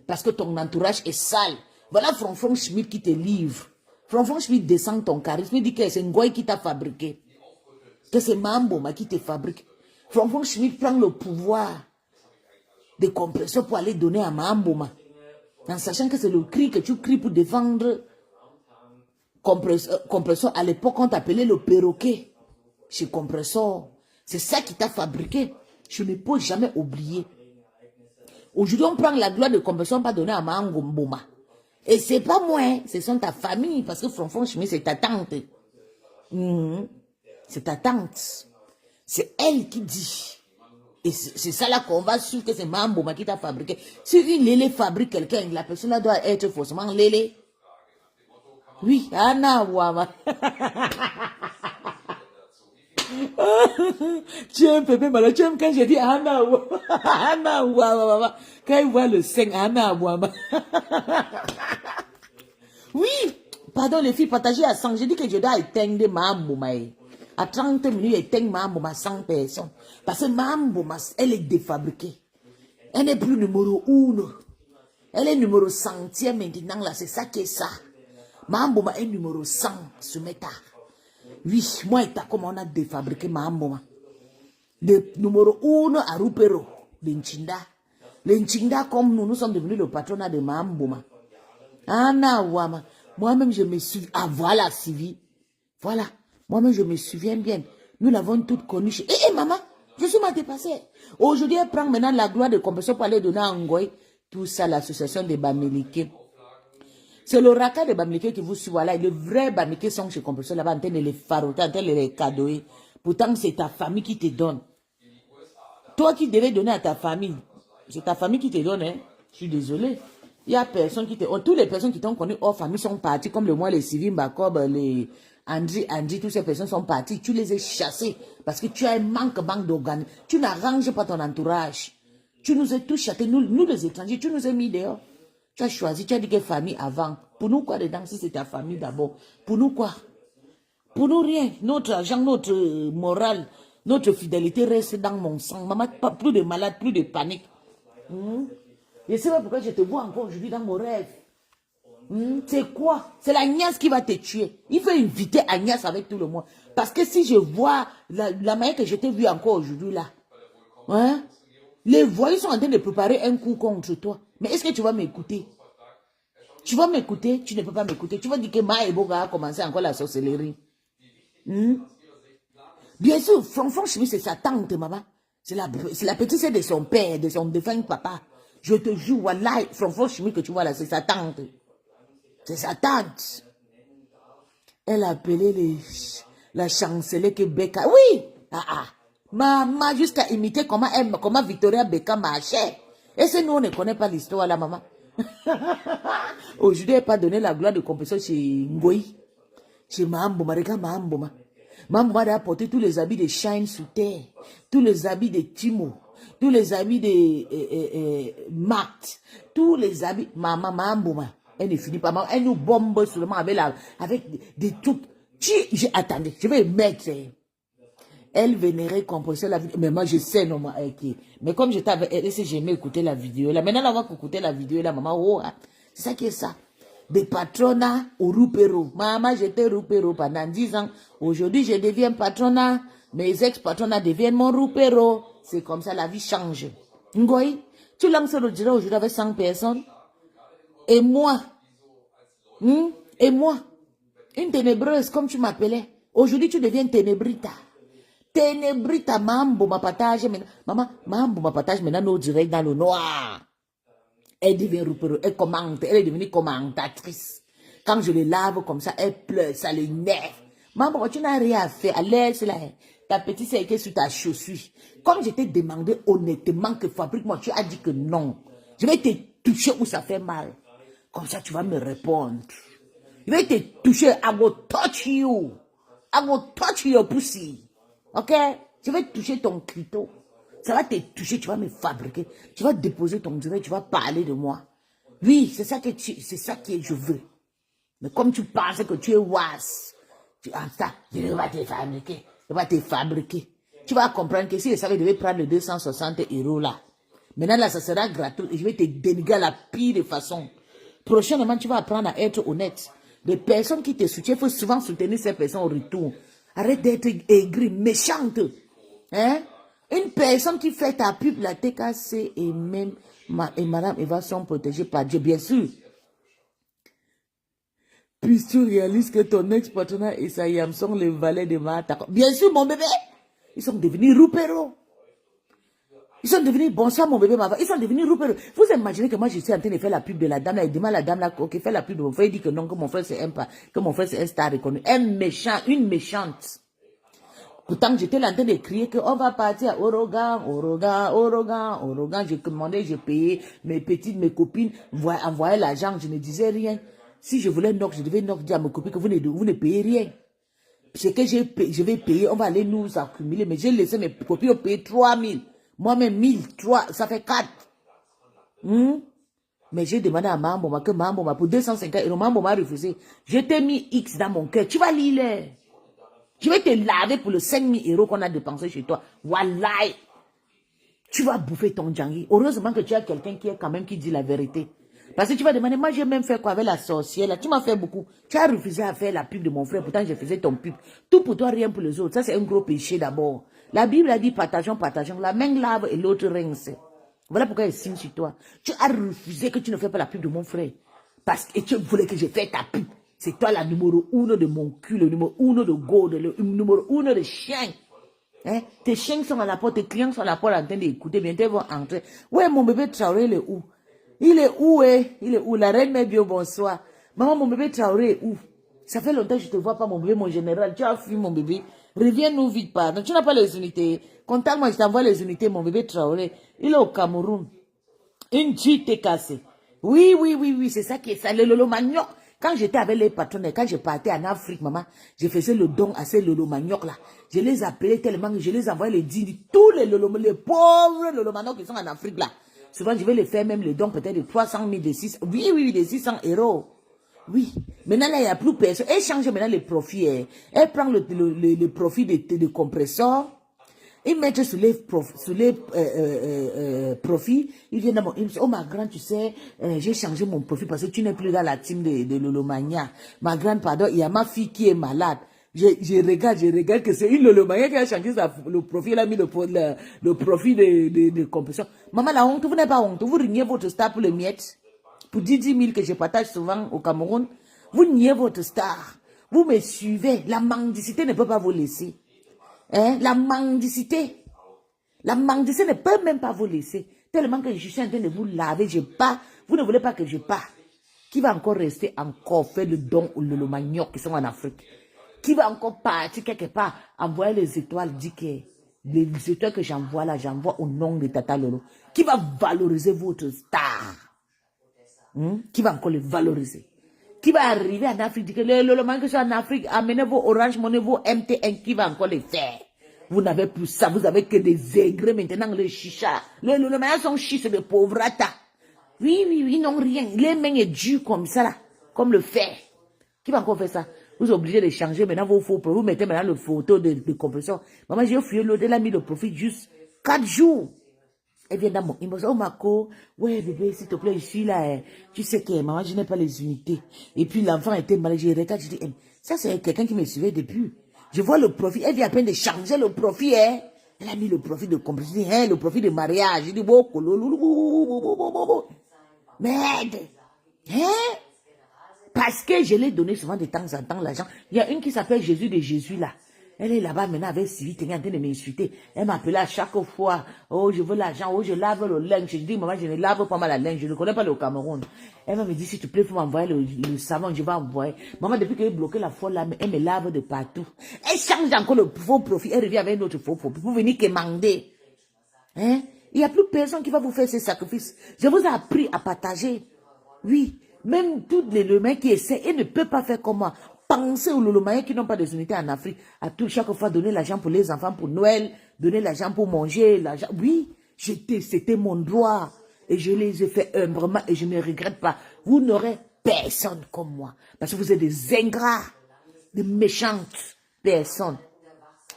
Speaker 1: Parce que ton entourage est sale. Voilà Franfron Schmitt qui te livre. Franfron Schmitt descend ton charisme. Il dit que c'est Ngoy qui t'a fabriqué. Que c'est Mambo qui te fabrique. Franfron Schmitt prend le pouvoir de compression pour aller donner à Mambo. En sachant que c'est le cri que tu cries pour défendre Compressor. À l'époque, on t'appelait le perroquet. Chez Compressor. C'est ça qui t'a fabriqué. Je ne peux jamais oublier. Aujourd'hui, on prend la gloire de Compressor pour donner à Mangombouma. Et c'est pas moi, hein. Ce sont ta famille. Parce que Franfron Schmitt, c'est ta tante. C'est ta tante. C'est elle qui dit. Et c'est ça là qu'on va suivre que c'est Mambouma qui t'a fabriqué. Si une Lélé fabrique quelqu'un, la personne là doit être forcément Lélé. Oui, Anna Wama. Tu aimes bébé malade, tu aimes quand j'ai dit Anna Wama. Anna Wama. Quand il voit le sein, Anna Wama. Oui, pardon les filles, partagez à 100. J'ai dit que je dois éteindre ma moumaï. À 30 minutes, éteindre ma mouma à 100 personnes. Parce que ma mouma, elle est défabriquée. Elle n'est plus numéro 1. Elle est numéro 100e maintenant là, c'est ça qui est ça. Ma mouma est numéro 100 ce méta. Oui, moi et ta comment on a défabriqué ma mouma. De numéro 1 à Rupero, l'Nchinda. L'Nchinda comme nous sommes devenus le patronat de ma mouma. Anna Wama. Moi-même, je me souviens. Ah, voilà, Sylvie. Voilà. Moi-même, je me souviens bien. Nous l'avons toutes connue. Maman, je suis mal dépassée. Aujourd'hui, elle prend maintenant la gloire de compensation pour aller donner à Ngoy. Tout ça, l'association des Bamileke. C'est le raka des Bamileke qui vous suit. Voilà. Et les vrais Bamileke sont chez compensation là-bas en train de les faroter, en train de les cadeauer. Pourtant, c'est ta famille qui te donne. Toi qui devais donner à ta famille, c'est ta famille qui te donne. Hein? Je suis désolée. Il y a personne qui te... Oh, toutes les personnes qui t'ont connu hors famille sont parties, comme le moi, les Sylvie Bakob, les Andy, toutes ces personnes sont parties. Tu les as chassées parce que tu as un manque d'organes. Tu n'arranges pas ton entourage. Tu nous as tous chassés, nous les étrangers, tu nous as mis dehors. Tu as choisi, tu as dit que famille avant. Pour nous, quoi dedans, si c'est ta famille d'abord? Pour nous, quoi? Pour nous, rien. Notre argent, notre morale, notre fidélité reste dans mon sang. Maman, pas plus de malades, plus de panique. Je ne sais pas pourquoi je te vois encore aujourd'hui dans mon rêve. C'est quoi? C'est la niasse qui va te tuer. Il faut inviter Agnès avec tout le monde. Parce que si je vois la manière que je t'ai vu encore aujourd'hui là, hein, les voyous sont en train de préparer un coup contre toi. Mais est-ce que tu vas m'écouter? Tu vas m'écouter? Tu ne peux pas m'écouter. Tu vas dire que Maëboga a commencé encore la sorcellerie. Bien sûr, Franchement, c'est sa tante, maman. C'est la petite sœur de son père, de son défunt papa. Je te jure, voilà, Franchement, que tu vois là, c'est sa tante. C'est sa tante. Elle a appelé la chancelière que Becca. Oui! Maman, jusqu'à imiter comment Victoria Beckham marchait. Et c'est nous, on ne connaît pas l'histoire là, maman. Aujourd'hui, elle n'a pas donné la gloire de compétition chez Ngoyi. Chez Mahamboma, regarde Mahamboma. Mahamboma a apporté tous les habits de Shine sous terre, tous les habits de Timo, tous les habits de Matt, tous les habits. Maman Mahamboma, elle ne finit pas. Elle nous bombe seulement avec des trucs. Attendez, je vais mettre. Elle vénérait composer la vidéo. Mais moi, je sais, non, moi, okay. Mais comme j'étais avec elle, j'ai jamais écouté la vidéo. Là, maintenant, on va écouter la vidéo. Là, maman, oh, c'est ça qui est ça. Des patronats au Rupero. Maman, j'étais Rupero pendant 10 ans. Aujourd'hui, je deviens patronat. Mes ex-patronats deviennent mon Rupero. C'est comme ça, la vie change. Ngoy, tu lances le direct aujourd'hui avec 100 personnes. Et moi, une ténébreuse, comme tu m'appelais. Aujourd'hui, tu deviens ténébrita. Ténébrita, Mambo ma partage. Maman, Mambo ma partage maintenant nos directs dans le noir. Elle devient Rupero, elle commente, elle est devenue commentatrice. Quand je les lave comme ça, elle pleure, ça l'énerve. Maman, tu n'as rien à faire. Allez, c'est là. Ta petite sœur qui est sur ta chaussure. Comme je t'ai demandé honnêtement que fabrique-moi, tu as dit que non. Je vais te toucher où ça fait mal. Comme ça, tu vas me répondre. Je vais te toucher, I will touch you. I will touch your pussy. Ok? Je vais toucher ton clito. Ça va te toucher, tu vas me fabriquer. Tu vas déposer ton direct, tu vas parler de moi. Oui, c'est ça que je veux. Mais comme tu penses que tu es was, je ne vais pas te fabriquer. Je vais te fabriquer. Tu vas comprendre que si je savais, je devais prendre les 260 € là. Maintenant, là, ça sera gratuit et je vais te dénigrer la pire façon. Prochainement, tu vas apprendre à être honnête. Les personnes qui te soutiennent, il faut souvent soutenir ces personnes au retour. Arrête d'être aigri, méchante. Hein? Une personne qui fait ta pub, la TKC et même Madame Eva sont protégées par Dieu, bien sûr. Puis tu réalises que ton ex-partenaire et Sayam sont les valets de Mata. Bien sûr, mon bébé. Ils sont devenus Rupero. Ils sont devenus, bonsoir mon bébé, ils sont devenus Rupero. Vous imaginez que moi je suis en train de faire la pub de la dame là, et demain la dame là, ok, fait la pub de mon frère, il dit que non, que mon frère c'est un star reconnu. Un méchant, une méchante. Pourtant, j'étais en train de crier qu'on va partir à Orogan. J'ai commandé, j'ai payé, mes copines envoyaient l'argent, je ne disais rien. Si je voulais je devais dire à mes copines que vous ne payez rien. C'est que je vais payer, on va aller nous accumuler, mais j'ai laissé mes copines payer 3 000. Moi-même, 1 003, ça fait 4. Mais j'ai demandé à Maman que Maman pour 250 euros, Maman m'a refusé. Je t'ai mis X dans mon cœur. Tu vas lire. Je vais te laver pour le 5000 euros qu'on a dépensé chez toi. Wallahi. Tu vas bouffer ton djangui. Heureusement que tu as quelqu'un qui est quand même qui dit la vérité. Parce que tu vas demander, moi j'ai même fait quoi avec la sorcière là. Tu m'as fait beaucoup. Tu as refusé à faire la pub de mon frère. Pourtant je faisais ton pub. Tout pour toi, rien pour les autres. Ça c'est un gros péché d'abord. La Bible a dit partageons, partageons. La main lave et l'autre rince. Voilà pourquoi il signe sur toi. Tu as refusé que tu ne fais pas la pub de mon frère. Parce que tu voulais que je fasse ta pub. C'est toi la numéro 1 de mon cul, le numéro 1 de Gold, le numéro 1 de chien. Hein? Tes chiens sont à la porte, tes clients sont à la porte en train d'écouter. Bientôt ils vont entrer. Ouais, mon bébé Traoré, il est où? Il est où, Il est où? La reine m'a dit bonsoir. Maman, mon bébé Traoré est où? Ça fait longtemps que je ne te vois pas, mon bébé, mon général. Tu as fui, mon bébé. Reviens-nous vite, pardon. Tu n'as pas les unités. Contacte-moi, je t'envoie les unités, mon bébé Traoré. Il est au Cameroun. Une tue t'est cassée. Oui, c'est ça qui est ça. Le lolo manioc. Quand j'étais avec les patrons, quand je partais en Afrique, maman, je faisais le don à ces lolo manioc là. Je les appelais tellement que je les envoyais les dînes. Tous les pauvres lolo manioc qui sont en Afrique là. Souvent, je vais les faire même le don peut-être de 300 000, de 600, oui, de 600 euros. Oui. Maintenant, là, il n'y a plus personne. Elle change maintenant les profits. Elle prend le profit de compresseur. Ils mettent sur les profits, ils viennent dans ils me disent, oh ma grande, tu sais, j'ai changé mon profil parce que tu n'es plus dans la team de Lolomania. Ma grande, pardon, il y a ma fille qui est malade. Je regarde que c'est une Lolomania qui a changé le profil, elle a mis le profil de compression. Maman, la honte, vous n'avez pas honte, vous niez votre star pour le miettes, pour 10 000 que je partage souvent au Cameroun, vous niez votre star, vous me suivez, la mendicité ne peut pas vous laisser. Hein? La mendicité ne peut même pas vous laisser. Tellement que je suis en train de vous laver, je pars. Vous ne voulez pas que je parte. Qui va encore rester encore faire le don aux manioc qui sont en Afrique? Qui va encore partir quelque part, envoyer les étoiles, dit que les étoiles que j'envoie là, j'envoie au nom de Tata Lolo. Qui va valoriser votre star? Qui va encore le valoriser? Qui va arriver en Afrique, dit que les Lolomans qui sont en Afrique, amenez vos Orange Money, vos MTN, qui va encore les faire? Vous n'avez plus ça, vous avez que des aigres maintenant, les chichas. Les Lolomans sont chiches de pauvrata. Oui, ils n'ont rien. Les mains sont dures comme ça, là, comme le fer. Qui va encore faire ça? Vous êtes obligé de changer maintenant vos faux profils. Vous mettez maintenant le photo de compression. Maman, j'ai fouillé l'autre, elle a mis le profil juste 4 jours. Elle vient dans mon inbox. Oh, Marco, ouais, bébé, s'il te plaît, je suis là. Tu sais que, maman, je n'ai pas les unités. Et puis, l'enfant était malade. Je regarde, je dis, ça, c'est quelqu'un qui me suivait depuis. Je vois le profil. Elle vient à peine de changer le profil, Elle a mis le profil de compression, le profil de mariage. Je dis, merde. Parce que je l'ai donné souvent de temps en temps l'argent. Il y a une qui s'appelle Jésus de Jésus, là. Elle est là-bas maintenant avec Sylvie, elle est en train de m'insulter. Elle m'appelait à chaque fois. Oh, je veux l'argent. Oh, je lave le linge. Je dis, maman, je ne lave pas mal la linge. Je ne connais pas le Cameroun. Elle m'a dit, s'il te plaît, il faut m'envoyer le savon. Je vais envoyer. Maman, depuis qu'elle a bloqué la folle là, elle me lave de partout. Elle change encore le faux profil. Elle revient avec notre faux profil. Pour venir commander. Il n'y a plus personne qui va vous faire ces sacrifices. Je vous ai appris à partager. Oui. Même tous les Lolomains qui essaient, ils ne peuvent pas faire comme moi. Pensez aux Lolomains qui n'ont pas de unités en Afrique. À tout, chaque fois, donner l'argent pour les enfants, pour Noël, donner l'argent pour manger, l'argent. Oui, c'était mon droit. Et je les ai fait humblement et je ne regrette pas. Vous n'aurez personne comme moi. Parce que vous êtes des ingrats, des méchantes personnes.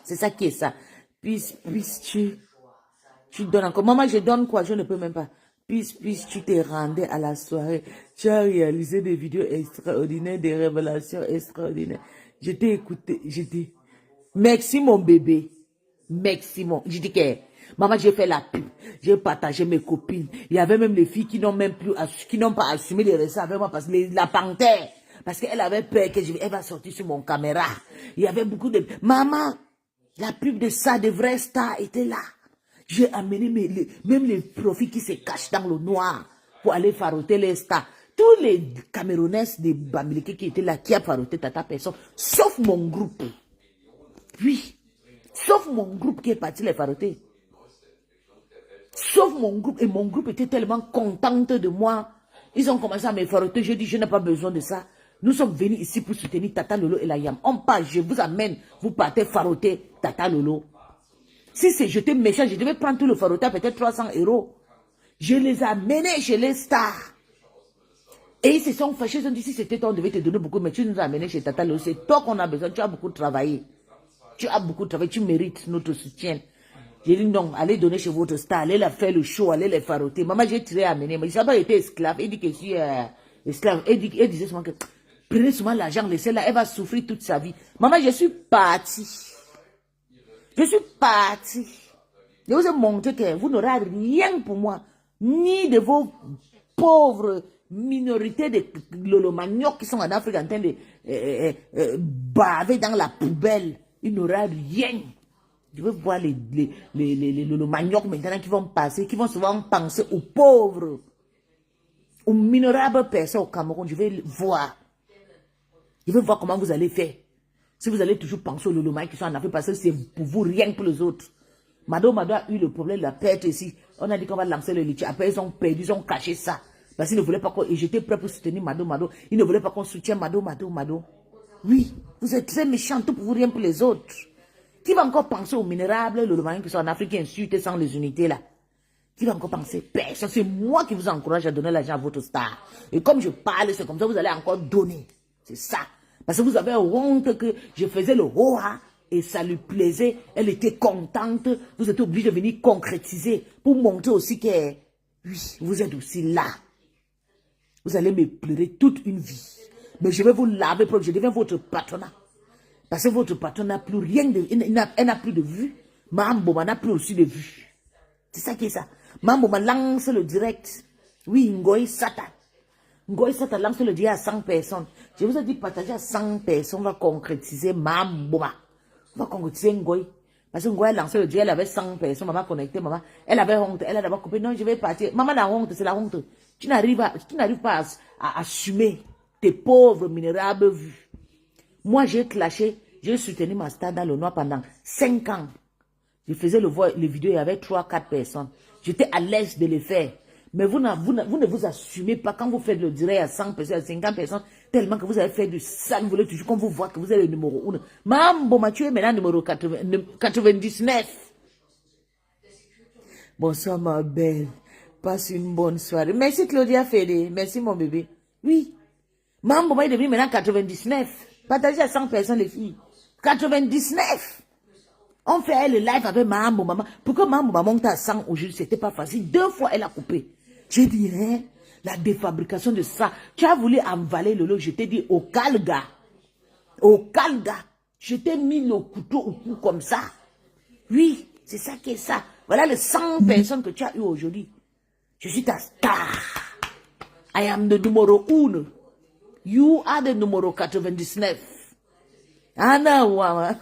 Speaker 1: C'est ça qui est ça. Puis tu donnes encore. Maman, je donne quoi? Je ne peux même pas. Puis tu t'es rendu à la soirée. Tu as réalisé des vidéos extraordinaires, des révélations extraordinaires. Je t'ai écouté, je dis, merci mon bébé. Merci mon. Je dis que, maman, j'ai fait la pub. J'ai partagé mes copines. Il y avait même les filles qui n'ont même plus, qui n'ont pas assumé les rester avec moi parce que la panthère. Parce qu'elle avait peur que elle va sortir sur mon caméra. Il y avait beaucoup de, maman, la pub de ça, de vrais stars était là. J'ai amené même les profils qui se cachent dans le noir pour aller faroter les stars. Tous les Camerounais de Bamileke qui étaient là, qui a faroté Tata personne, sauf mon groupe. Oui, sauf mon groupe qui est parti les faroter. Sauf mon groupe. Et mon groupe était tellement contente de moi. Ils ont commencé à me faroter. Je dis, je n'ai pas besoin de ça. Nous sommes venus ici pour soutenir Tata Lolo et la Yam. On part, je vous amène. Vous partez faroter Tata Lolo. Si c'est jeté méchant, je devais prendre tout le farotage, peut-être 300 euros. Je les ai amenés chez les stars. Et ils se sont fâchés, ils ont dit, si c'était toi, on devait te donner beaucoup, mais tu nous as amené chez Tata Leo, c'est toi qu'on a besoin, tu as beaucoup travaillé. Tu as beaucoup travaillé, tu mérites notre soutien. J'ai dit non, allez donner chez votre star, allez la faire le show, allez les faroter. Maman, j'ai tiré à amener, mais je n'ai pas été esclave. Elle dit que je suis esclave. Elle disait souvent que prenez souvent l'argent, laissez-la, elle va souffrir toute sa vie. Maman, je suis partie. Je suis partie. Je vous ai montré que vous n'aurez rien pour moi, ni de vos pauvres minorités de lolomaniacs qui sont en Afrique en train de baver dans la poubelle. Il n'aura rien. Je veux voir les lolomaniacs maintenant qui vont passer, qui vont souvent penser aux pauvres, aux minorables personnes au Cameroun. Je vais voir. Je veux voir comment vous allez faire. Si vous allez toujours penser aux lolomaniacs qui sont en Afrique, parce que c'est pour vous rien que pour les autres. Mado a eu le problème de la perte ici. On a dit qu'on va lancer le lithium. Après, ils ont perdu, ils ont caché ça. Parce qu'ils ne voulaient pas qu'on... Et j'étais prêt pour soutenir Mado. Ils ne voulaient pas qu'on soutienne Mado. Oui, vous êtes très méchants, tout pour vous, rien pour les autres. Qui va encore penser aux minérables, les Lolomaniens qui sont en Afrique, qui insultent sans les unités là? Qui va encore penser? Personne, c'est moi qui vous encourage à donner l'argent à votre star. Et comme je parle, c'est comme ça, vous allez encore donner. C'est ça. Parce que vous avez honte que je faisais le hoa. Et ça lui plaisait, elle était contente, vous êtes obligé de venir concrétiser pour montrer aussi que, oui, vous êtes aussi là. Vous allez me pleurer toute une vie. Mais je vais vous laver, je deviens votre patronat. Parce que votre patronat n'a plus rien de, elle n'a plus de vue. Mambo n'a plus aussi de vue. C'est ça qui est ça. Mambo lance le direct. Oui, Ngoy Satan. Ngoy Satan lance le direct à 100 personnes. Je vous ai dit partager à 100 personnes, on va concrétiser Mambo. On va concrétiser Ngoy. Parce que Ngoy a lancé le dieu, elle avait 100 personnes, maman connectée, maman. Elle avait honte, elle a d'abord coupé. Non, je vais partir. Maman, la honte, c'est la honte. Tu n'arrives pas à assumer tes pauvres minérables vues. Moi, j'ai clashé, j'ai soutenu ma star dans le noir pendant 5 ans. Je faisais les vidéos, il y avait 3-4 personnes. J'étais à l'aise de les faire. Mais vous ne vous assumez pas quand vous faites le direct à 100 personnes, à 50 personnes, tellement que vous avez fait du sale, vous voulez toujours qu'on vous voit que vous êtes le numéro 1. Mambo Mathieu est maintenant numéro 99. Bonsoir ma belle. Passe une bonne soirée. Merci Claudia Fédé. Merci mon bébé. Oui. Mambo est devenu maintenant 99. Partagez à 100 personnes les filles. 99. On fait le live avec Mambo maman. Pourquoi Mambo maman monte à 100 aujourd'hui? C'était pas facile. 2 fois elle a coupé. J'ai dit, hein, la défabrication de ça. Tu as voulu avaler le lot. Je t'ai dit, au calga. Au calga. Je t'ai mis le couteau au cou comme ça. Oui, c'est ça qui est ça. Voilà les 100 personnes que tu as eues aujourd'hui. Je suis ta star. I am the numéro 1. You are the numéro 99. Anna, wawa.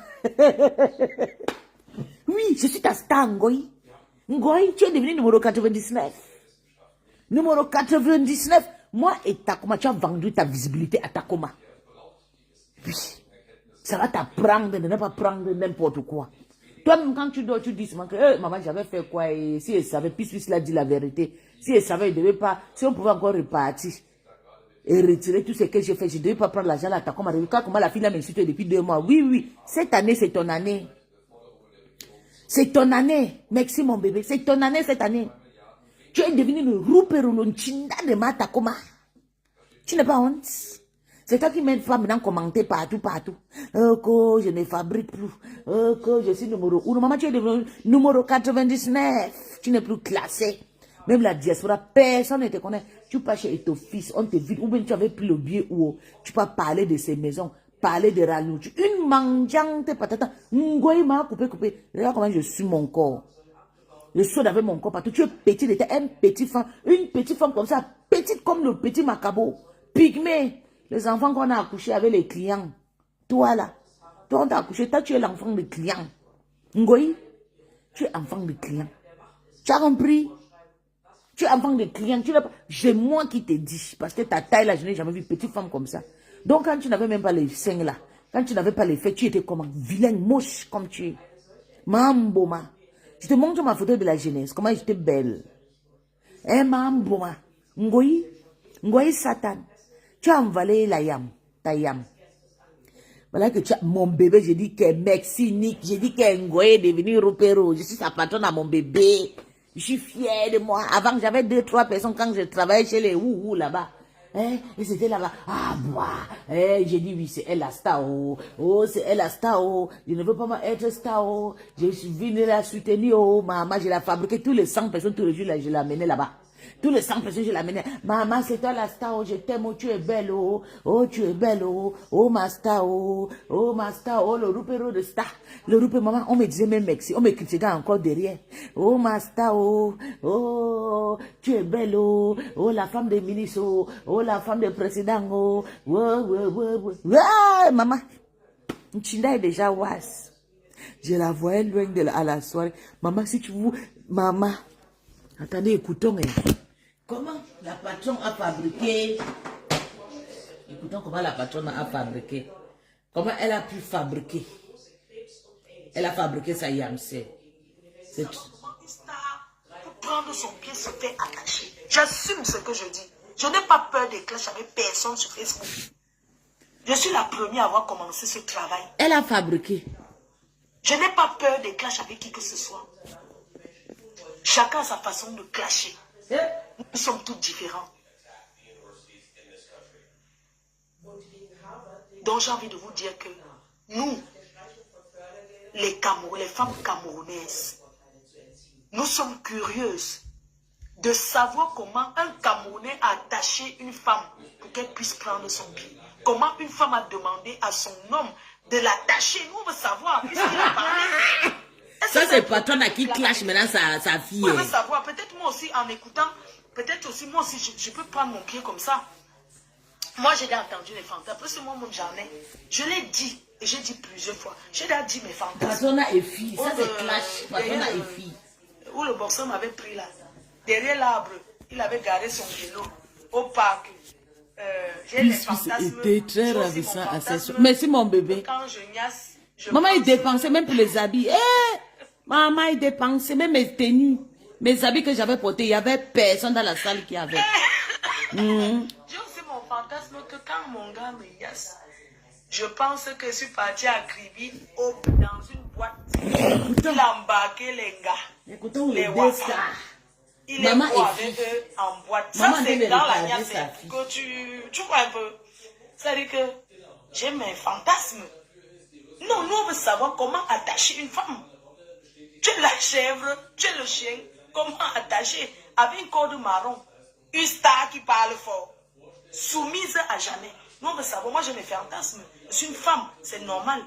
Speaker 1: Oui, je suis ta star, Ngoy. Ngoy, tu es devenu numéro 99. Numéro 99. Moi et Takoma, tu as vendu ta visibilité à Takoma. Oui. Ça va t'apprendre de ne pas prendre n'importe quoi. Toi-même, quand tu dois, tu dis souvent que maman, j'avais fait quoi? Et si elle savait, puis l'a dit la vérité. Si elle savait, elle ne devait pas. Si on pouvait encore repartir et retirer tout ce que j'ai fait, je ne devais pas prendre l'argent à Takoma. Comment la fille l'a insulté depuis 2 mois. Oui, oui. Cette année, c'est ton année. C'est ton année. Merci, mon bébé. C'est ton année cette année. Tu es devenu le rouperolonchinda de ma Takoma. Tu n'as pas honte? C'est toi qui m'aide pas maintenant commenter partout. Que je ne fabrique plus. Que je suis numéro 1. Maman, tu es devenu numéro 99. Tu n'es plus classé. Même la diaspora, personne ne te connaît. Tu pars chez ton fils, on te vide. Ou bien tu avais pris le billet ou tu peux parler de ces maisons. Parler de Ralou. Une mangeante patata. Ngoy m'a coupé. Regarde comment je suis mon corps. Je suis avec mon corps partout. Tu es petit, était une petite femme comme ça, petite comme le petit Macabo. Pygmée. Les enfants qu'on a accouchés avec les clients. Toi là. Toi on t'a accouché. Toi tu es l'enfant de client. Ngoy. Tu es enfant de client. Tu as compris? Tu es enfant de client. C'est moi qui te dis. Parce que ta taille là, je n'ai jamais vu petite femme comme ça. Donc quand tu n'avais même pas les seins là. Quand tu n'avais pas les fesses, tu étais comme vilaine, moche comme tu es. Mamboma. Je te montre ma photo de la jeunesse. Comment j'étais belle. Eh, Mamboma. Ngoy Satan. Tu as envalé la yam. Ta yam. Voilà que tu as mon bébé. Je dis que merci Nick. Je dis que Ngoy est devenu Roupero. Je suis sa patronne à mon bébé. Je suis fière de moi. Avant, j'avais 2-3 personnes quand je travaillais chez les ouhou là-bas. Et c'était là-bas. Ah, moi. J'ai dit oui, c'est elle la star. Oh, c'est elle la star. Je ne veux pas être star. Je suis venue la soutenir. Oh, maman, je l'ai fabriqué. Tous les 100 personnes, tous les jours, je l'ai amené là-bas. Tous les 100 personnes, je l'amenais. Maman, c'est toi la star, oh, je t'aime, oh, tu es belle, oh, tu es belle, oh, ma star, oh, ma star, oh, le roupero de star. Le roupero, maman, on me disait même merci, on me critiquait encore derrière. Oh, ma star, tu es belle, oh, la femme des ministres, oh, la femme des présidents, oh, maman, Nchinda est déjà was. Je la voyais loin à la soirée. Maman, si tu veux, maman, attendez, écoutons, comment la patronne a fabriqué. Écoutons comment la patronne a fabriqué. Comment elle a pu fabriquer. Elle a fabriqué sa Yamsé. C'est tout.
Speaker 2: Pour prendre son pied se fait attacher. J'assume ce que je dis. Je n'ai pas peur des clashs avec personne sur Facebook. Je suis la première à avoir commencé ce travail.
Speaker 1: Elle a fabriqué.
Speaker 2: Je n'ai pas peur des clashs avec qui que ce soit. Chacun a sa façon de clasher. Nous sommes tous différents. Donc j'ai envie de vous dire que nous, les femmes camerounaises, nous sommes curieuses de savoir comment un Camerounais a attaché une femme pour qu'elle puisse prendre son pied. Comment une femme a demandé à son homme de l'attacher. Nous, on veut savoir, puisqu'il a parlé.
Speaker 1: Ça, c'est le patron à qui clash maintenant sa fille.
Speaker 2: On veut savoir, peut-être moi aussi, en écoutant, peut-être aussi, moi aussi, je peux prendre mon pied comme ça. Moi, j'ai déjà entendu les fantasmes. Parce que moi-même, j'en ai. Je l'ai dit, et j'ai dit plusieurs fois. J'ai déjà dit mes fantasmes.
Speaker 1: Patrona et fille, ça c'est clash. Patrona et fille.
Speaker 2: Où le boxeur m'avait pris là. Derrière l'arbre, il avait garé son vélo au parc. J'ai les fantasmes.
Speaker 1: Était très ravissant à ses soeurs. Merci mon bébé.
Speaker 2: Quand je niasse,
Speaker 1: maman, il dépensait même pour les habits. Maman, il dépensait même mes tenues. Mes habits que j'avais portés, il n'y avait personne dans la salle qui avait.
Speaker 2: J'ai aussi mon fantasme que quand mon gars me niasse, je pense que je suis partie à Kribi dans une boîte. Il a embarqué les gars.
Speaker 1: Écoutons les
Speaker 2: Waka. Il
Speaker 1: maman
Speaker 2: est avec eux en boîte. Ça, c'est dans la niasse que tu vois un peu. C'est-à-dire que j'ai mes fantasmes. Non, nous, on veut savoir comment attacher une femme. Tu es la chèvre, tu es le chien. Comment attacher avec une corde marron. Une star qui parle fort. Soumise à jamais. Nous, on veut savoir. Moi, j'ai mes fantasmes. Je suis une femme. C'est normal.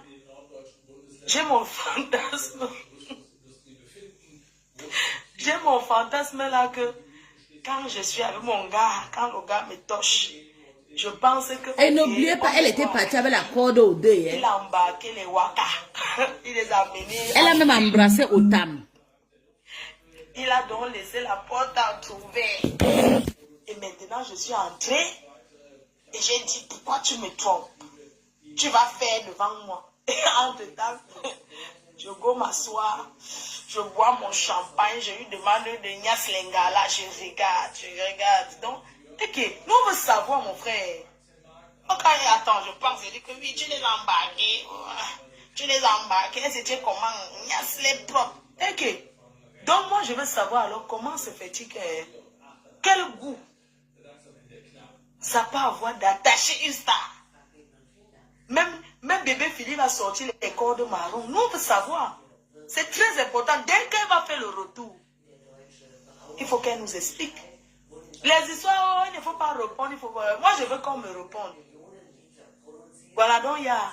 Speaker 2: J'ai mon fantasme. J'ai mon fantasme là que quand je suis avec mon gars, quand le gars me touche, je pense que...
Speaker 1: Et n'oubliez pas, elle était partie avec la corde au deux.
Speaker 2: Il a embarqué les Waka. Il les a menés.
Speaker 1: Elle a même embrassé Otam.
Speaker 2: Il a donc laissé la porte entrouverte. Et maintenant, je suis entrée. Et j'ai dit, pourquoi tu me trompes? Tu vas faire devant moi. Et entre-temps, je go m'asseoir. Je bois mon champagne. Je lui demande de Nias Lengala. Je regarde. Donc, ok, nous on veut savoir, mon frère. Donc, attends, je pense, je dis que oui, tu les as embarqués. Tu les as embarqués. C'était comment? Nias les propres. Ok. Donc, moi, je veux savoir alors comment se fait-il que... Quel goût ça peut avoir d'attacher une star? Même bébé Philippe a sorti les cordes marron. Nous, on veut savoir. C'est très important. Dès qu'elle va faire le retour, il faut qu'elle nous explique. Les histoires, il ne faut pas répondre. Moi, je veux qu'on me réponde. Voilà, donc il y a...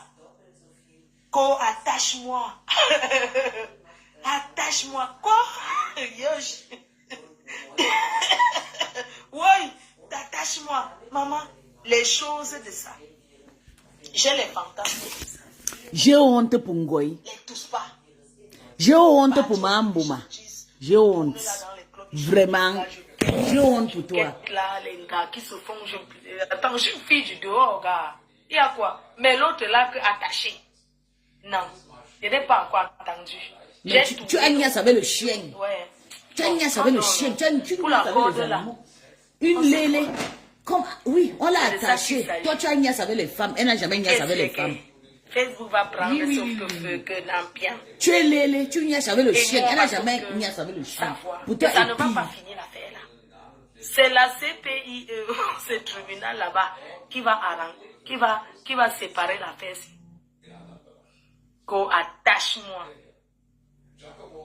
Speaker 2: Attache-moi. Attache-moi. Quoi? Oui, attache-moi. Maman, les choses de ça. J'ai les fantasmes de ça.
Speaker 1: J'ai honte pour Ngoï.
Speaker 2: Les touche pas.
Speaker 1: J'ai honte pour Mambouma. J'ai honte. Vraiment. J'ai honte pour toi.
Speaker 2: Là, les gars qui se font... Attends, je suis une fille du dehors, gars. Il y a quoi? Mais l'autre là, attaché. Non, je n'ai pas encore entendu.
Speaker 1: Tu as niasse avec le chien.
Speaker 2: Ouais.
Speaker 1: Tu as niasse avec le chien. Tu as niasse avec les animaux. Une lélé. Comme, oui, on l'a attaché. Toi, tu as niasse avec les femmes. Elle n'a jamais niasse avec les femmes.
Speaker 2: Facebook va prendre sauf que n'ambiance.
Speaker 1: Tu es lélé, tu niasse avec le chien. Elle n'a jamais niasse avec le chien.
Speaker 2: Pour toi, ça ne va pas finir l'affaire là. C'est la CPI, ce tribunal là-bas, qui va séparer l'affaire. Qu'on attache-moi.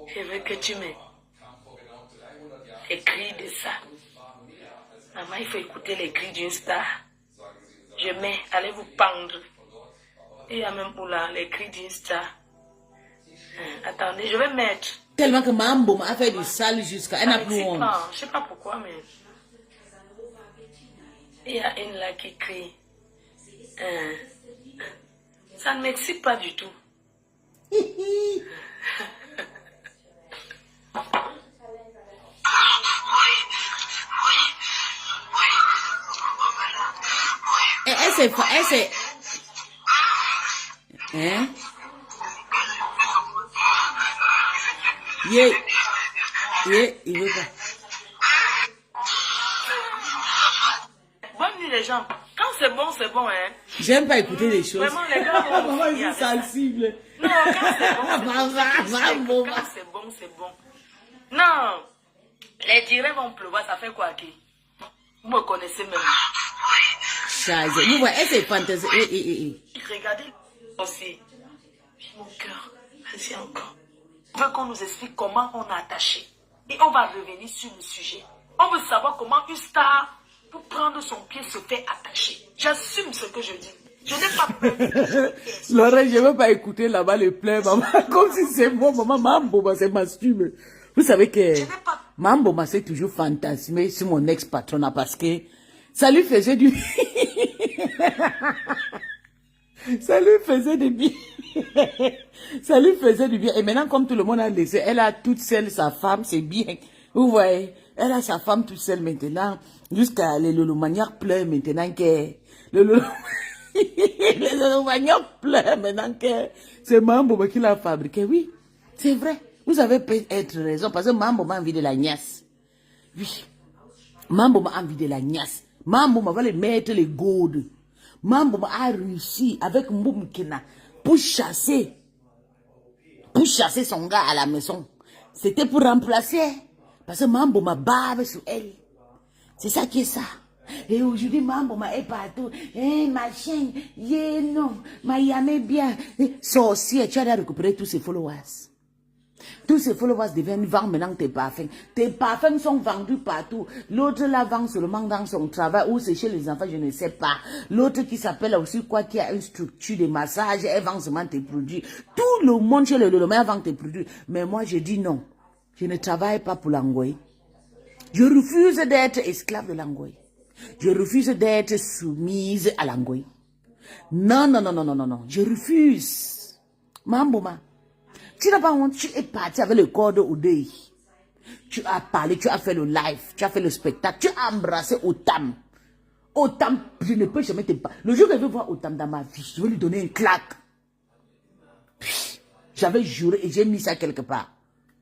Speaker 2: Je veux que tu m'écris de ça. Maman, il faut écouter les cris d'une star. Je mets, allez vous pendre. Et il y a même pour là, les cris d'une star. Attendez, je vais mettre.
Speaker 1: Tellement que Mambo m'a fait du sale jusqu'à... Elle n'a plus honte.
Speaker 2: Je sais pas pourquoi, mais... Il y a une là qui crie. Ça ne m'excite pas du tout.
Speaker 1: Elle c'est... Hein? Yeah, il veut pas.
Speaker 2: Bonne nuit les gens. Quand c'est bon, hein.
Speaker 1: J'aime pas écouter les choses.
Speaker 2: Vraiment, les gars vont
Speaker 1: Maman,
Speaker 2: finir
Speaker 1: c'est
Speaker 2: avec ça.
Speaker 1: sensible.
Speaker 2: Non, quand c'est bon,
Speaker 1: Maman.
Speaker 2: c'est bon. Non, les direts vont pleuvoir, ça fait quoi qui? Vous me connaissez même.
Speaker 1: Chaise. Vous voyez, elle c'est fantaisie.
Speaker 2: Regardez aussi. Mon cœur, vas-y encore. On veut qu'on nous explique comment on a attaché. Et on va revenir sur le sujet. On veut savoir comment une star, pour prendre son pied, se fait attacher. J'assume ce que je dis. Je n'ai pas peur.
Speaker 1: Laurent, je ne veux pas écouter là-bas les pleurs, maman. Comme si c'est moi, maman. Mambo, c'est masturbe. Vous savez que Mambo m'a s'est toujours fantasmé sur mon ex-patronat parce que ça lui faisait du... Ça lui faisait du bien. Ça lui faisait du bien. Et maintenant, comme tout le monde a laissé, elle a toute seule sa femme, c'est bien. Vous voyez, elle a sa femme toute seule maintenant. Jusqu'à les Lolomaniacs pleurent maintenant que... Les Lolomaniacs pleurent maintenant que c'est Mambo qui l'a fabriqué. Oui, c'est vrai. Vous avez peut-être raison parce que Mambo m'a envie de la niasse. Oui. Mambo m'a envie de la niasse. Mambo m'a voulu mettre les gourdes. Mambo a réussi avec Mboumkina pour chasser son gars à la maison. C'était pour remplacer. Parce que Mambo m'a barbe sur elle. C'est ça qui est ça. Et aujourd'hui, Mambo m'a est partout. Machin, non, Miami bien. Sorcier, tu as récupéré tous ses followers. Tous ces followers deviennent vendre maintenant tes parfums. Tes parfums sont vendus partout. L'autre la vend seulement dans son travail ou c'est chez les enfants, je ne sais pas. L'autre qui s'appelle aussi quoi, qui a une structure de massage, elle vend seulement tes produits. Tout le monde chez le Lolomé vend tes produits. Mais moi, je dis non. Je ne travaille pas pour l'Angoy. Je refuse d'être esclave de l'Angoy. Je refuse d'être soumise à l'Angoy. Non. Je refuse. Mamboma. Tu n'as pas honte, tu es parti avec le corps de Oudé. Tu as parlé, tu as fait le live, tu as fait le spectacle, tu as embrassé Otam. Otam, je ne peux jamais te parler. Le jour que je vais voir Otam dans ma vie, je vais lui donner une claque. J'avais juré et j'ai mis ça quelque part.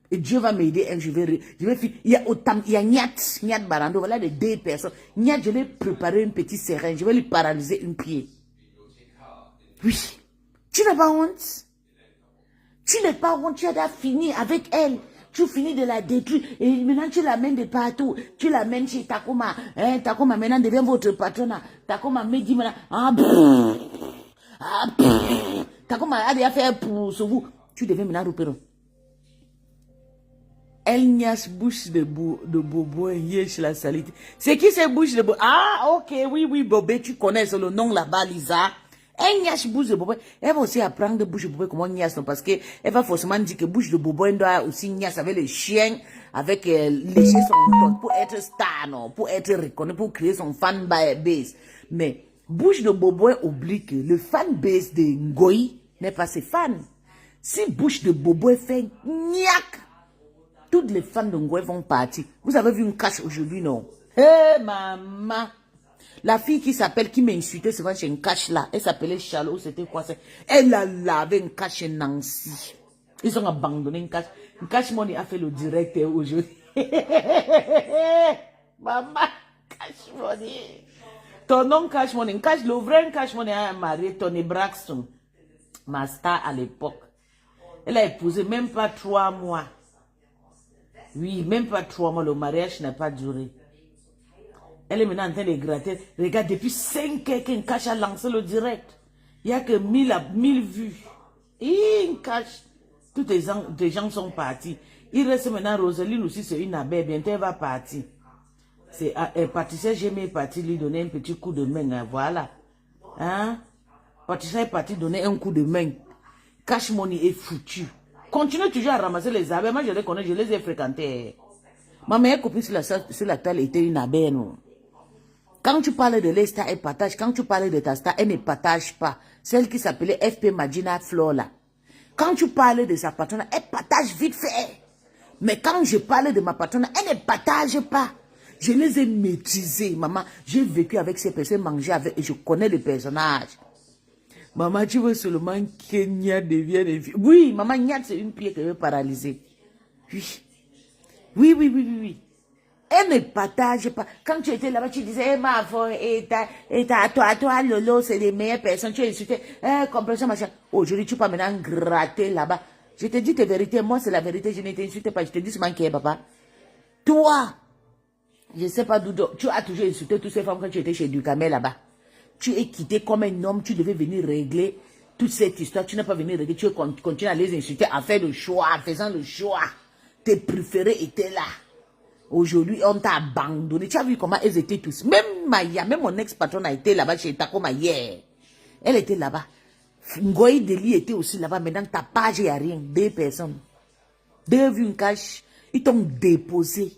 Speaker 1: Et Dieu va m'aider, je vais finir. Il y a Otam, il y a Nyat Barando, voilà les deux personnes. Nyat, je vais préparer une petite seringue, je vais lui paralyser un pied. Oui. Tu n'as pas honte? Tu n'es pas honte, tu as fini avec elle. Tu finis de la détruire. Et maintenant, tu l'amènes de partout. Tu l'amènes chez Takoma. Takoma, maintenant, devient votre patronat. Takoma me dit maintenant. Takoma a déjà fait pour vous. Tu deviens maintenant repérant. Elle niasse bouche de Bobo et Yesh la salité. C'est qui c'est bouche de Bobo? Ah, ok, oui, Bobé, tu connais le nom là-bas, Lisa. Elle niasse bouche de Bobo. Elle va aussi apprendre de bouche de Bobo comment niasse, parce que elle va forcément dire que bouche de Bobo, elle doit aussi niasse avec les chiens, avec lécher son ton pour être star, non, pour être reconnu, pour créer son fan base. Mais bouche de Bobo oublie que le fan base de Ngoyi n'est pas ses fans. Si bouche de Bobo fait niaque, toutes les fans de Ngoyi vont partir. Vous avez vu une cache aujourd'hui, non? Hé, maman! La fille qui s'appelle, qui m'a insulté souvent chez une cache là, elle s'appelait Charlotte, c'était quoi ça? Elle a lavé une cache chez Nancy. Ils ont abandonné une cache. Une cache money a fait le direct aujourd'hui. Maman, cache money. Ton nom cache money. Le vrai cache money a marié Tony Braxton. Ma star à l'époque. Elle a épousé même pas 3 mois. Oui, même pas 3 mois. Le mariage n'a pas duré. Elle est maintenant en train de gratter. Regarde, depuis 5 heures qu'un cache a lancé le direct. Il n'y a que 1000 vues. Et une cache. Tous les gens sont partis. Il reste maintenant Rosaline aussi, c'est une abeille. Bientôt, elle va partir. Patricia Gémé est partie lui donner un petit coup de main. Hein, voilà. Hein? Patricia est partie donner un coup de main. Cash Money est foutu. Continue toujours à ramasser les abeilles. Moi, je les connais, je les ai fréquentés. Ma meilleure copine sur la table était une abeille, non? Quand tu parles de l'Esta, elle partage. Quand tu parles de ta star, elle ne partage pas. Celle qui s'appelait FP Magina Flor, là. Quand tu parles de sa patronne, elle partage vite fait. Mais quand je parle de ma patronne, elle ne partage pas. Je les ai maîtrisés, maman. J'ai vécu avec ces personnes, mangé avec, et je connais les personnages. Maman, tu veux seulement que Nia devienne... Oui, maman, Nia, c'est une pied qui veut paralyser. Oui. Oui. Elle ne partage pas. Quand tu étais là-bas, tu disais, eh, ma foi, toi, Lolo, c'est les meilleures personnes. Tu as insulté, compréhension, machin. Aujourd'hui, tu peux maintenant gratter là-bas. Je te dis tes vérités. Moi, c'est la vérité. Je ne t'insulte pas. Je te dis ce qui est, papa. Toi, je ne sais pas d'où. Tu as toujours insulté toutes ces femmes quand tu étais chez Ducamel là-bas. Tu es quitté comme un homme. Tu devais venir régler toute cette histoire. Tu n'as pas venu régler. Tu continues à les insulter, à faire le choix, en faisant le choix. Tes préférés étaient là. Aujourd'hui, on t'a abandonné. Tu as vu comment elles étaient tous. Même Maya, même mon ex-patron a été là-bas chez Takoma hier. Elle était là-bas. Ngoï Deli était aussi là-bas. Maintenant, ta page, il n'y a rien. 2 personnes. 2 vues, une cache. Ils t'ont déposé.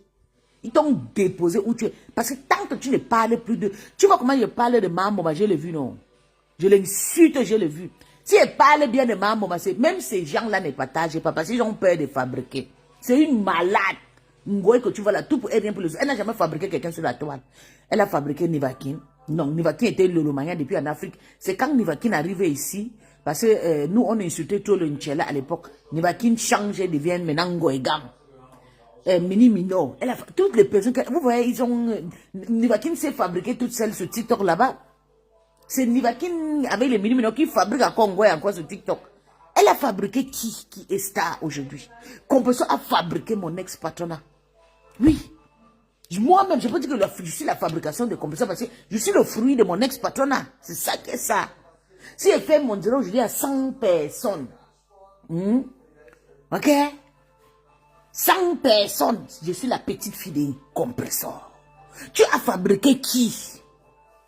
Speaker 1: Ils t'ont déposé où tu es. Parce que tant que tu ne parles plus de... Tu vois comment je parle de Mamoma, je l'ai vu, non? Je l'insulte, je l'ai vu. Si elle parle bien de Mamoma, même ces gens-là ne partagent pas parce qu'ils ont peur de fabriquer. C'est une malade. Ngoï que tu vois là, tout pour elle, rien pour les autres. Elle n'a jamais fabriqué quelqu'un sur la toile. Elle a fabriqué Nivakin. Non, Nivakin était Lolomania depuis en Afrique. C'est quand Nivakin arrivait ici, parce que nous, on insultait trop le Nchela à l'époque. Nivakin change et devient maintenant Ngoïgam. Mini Mino. Elle a toutes les personnes que, vous voyez, ils ont... Nivakin s'est fabriqué toute seule sur TikTok là-bas. C'est Nivakin avec les Mini Mino qui fabrique encore Ngoï encore sur TikTok. Elle a fabriqué qui est star aujourd'hui? Compression a fabriqué mon ex-patronat. Oui. Moi-même, je peux dire que je suis la fabrication de compression parce que je suis le fruit de mon ex-patronat. C'est ça que ça. Si elle fait mon direct aujourd'hui à 100 personnes. Ok? 100 personnes. Je suis la petite fille des compresseurs. Tu as fabriqué qui?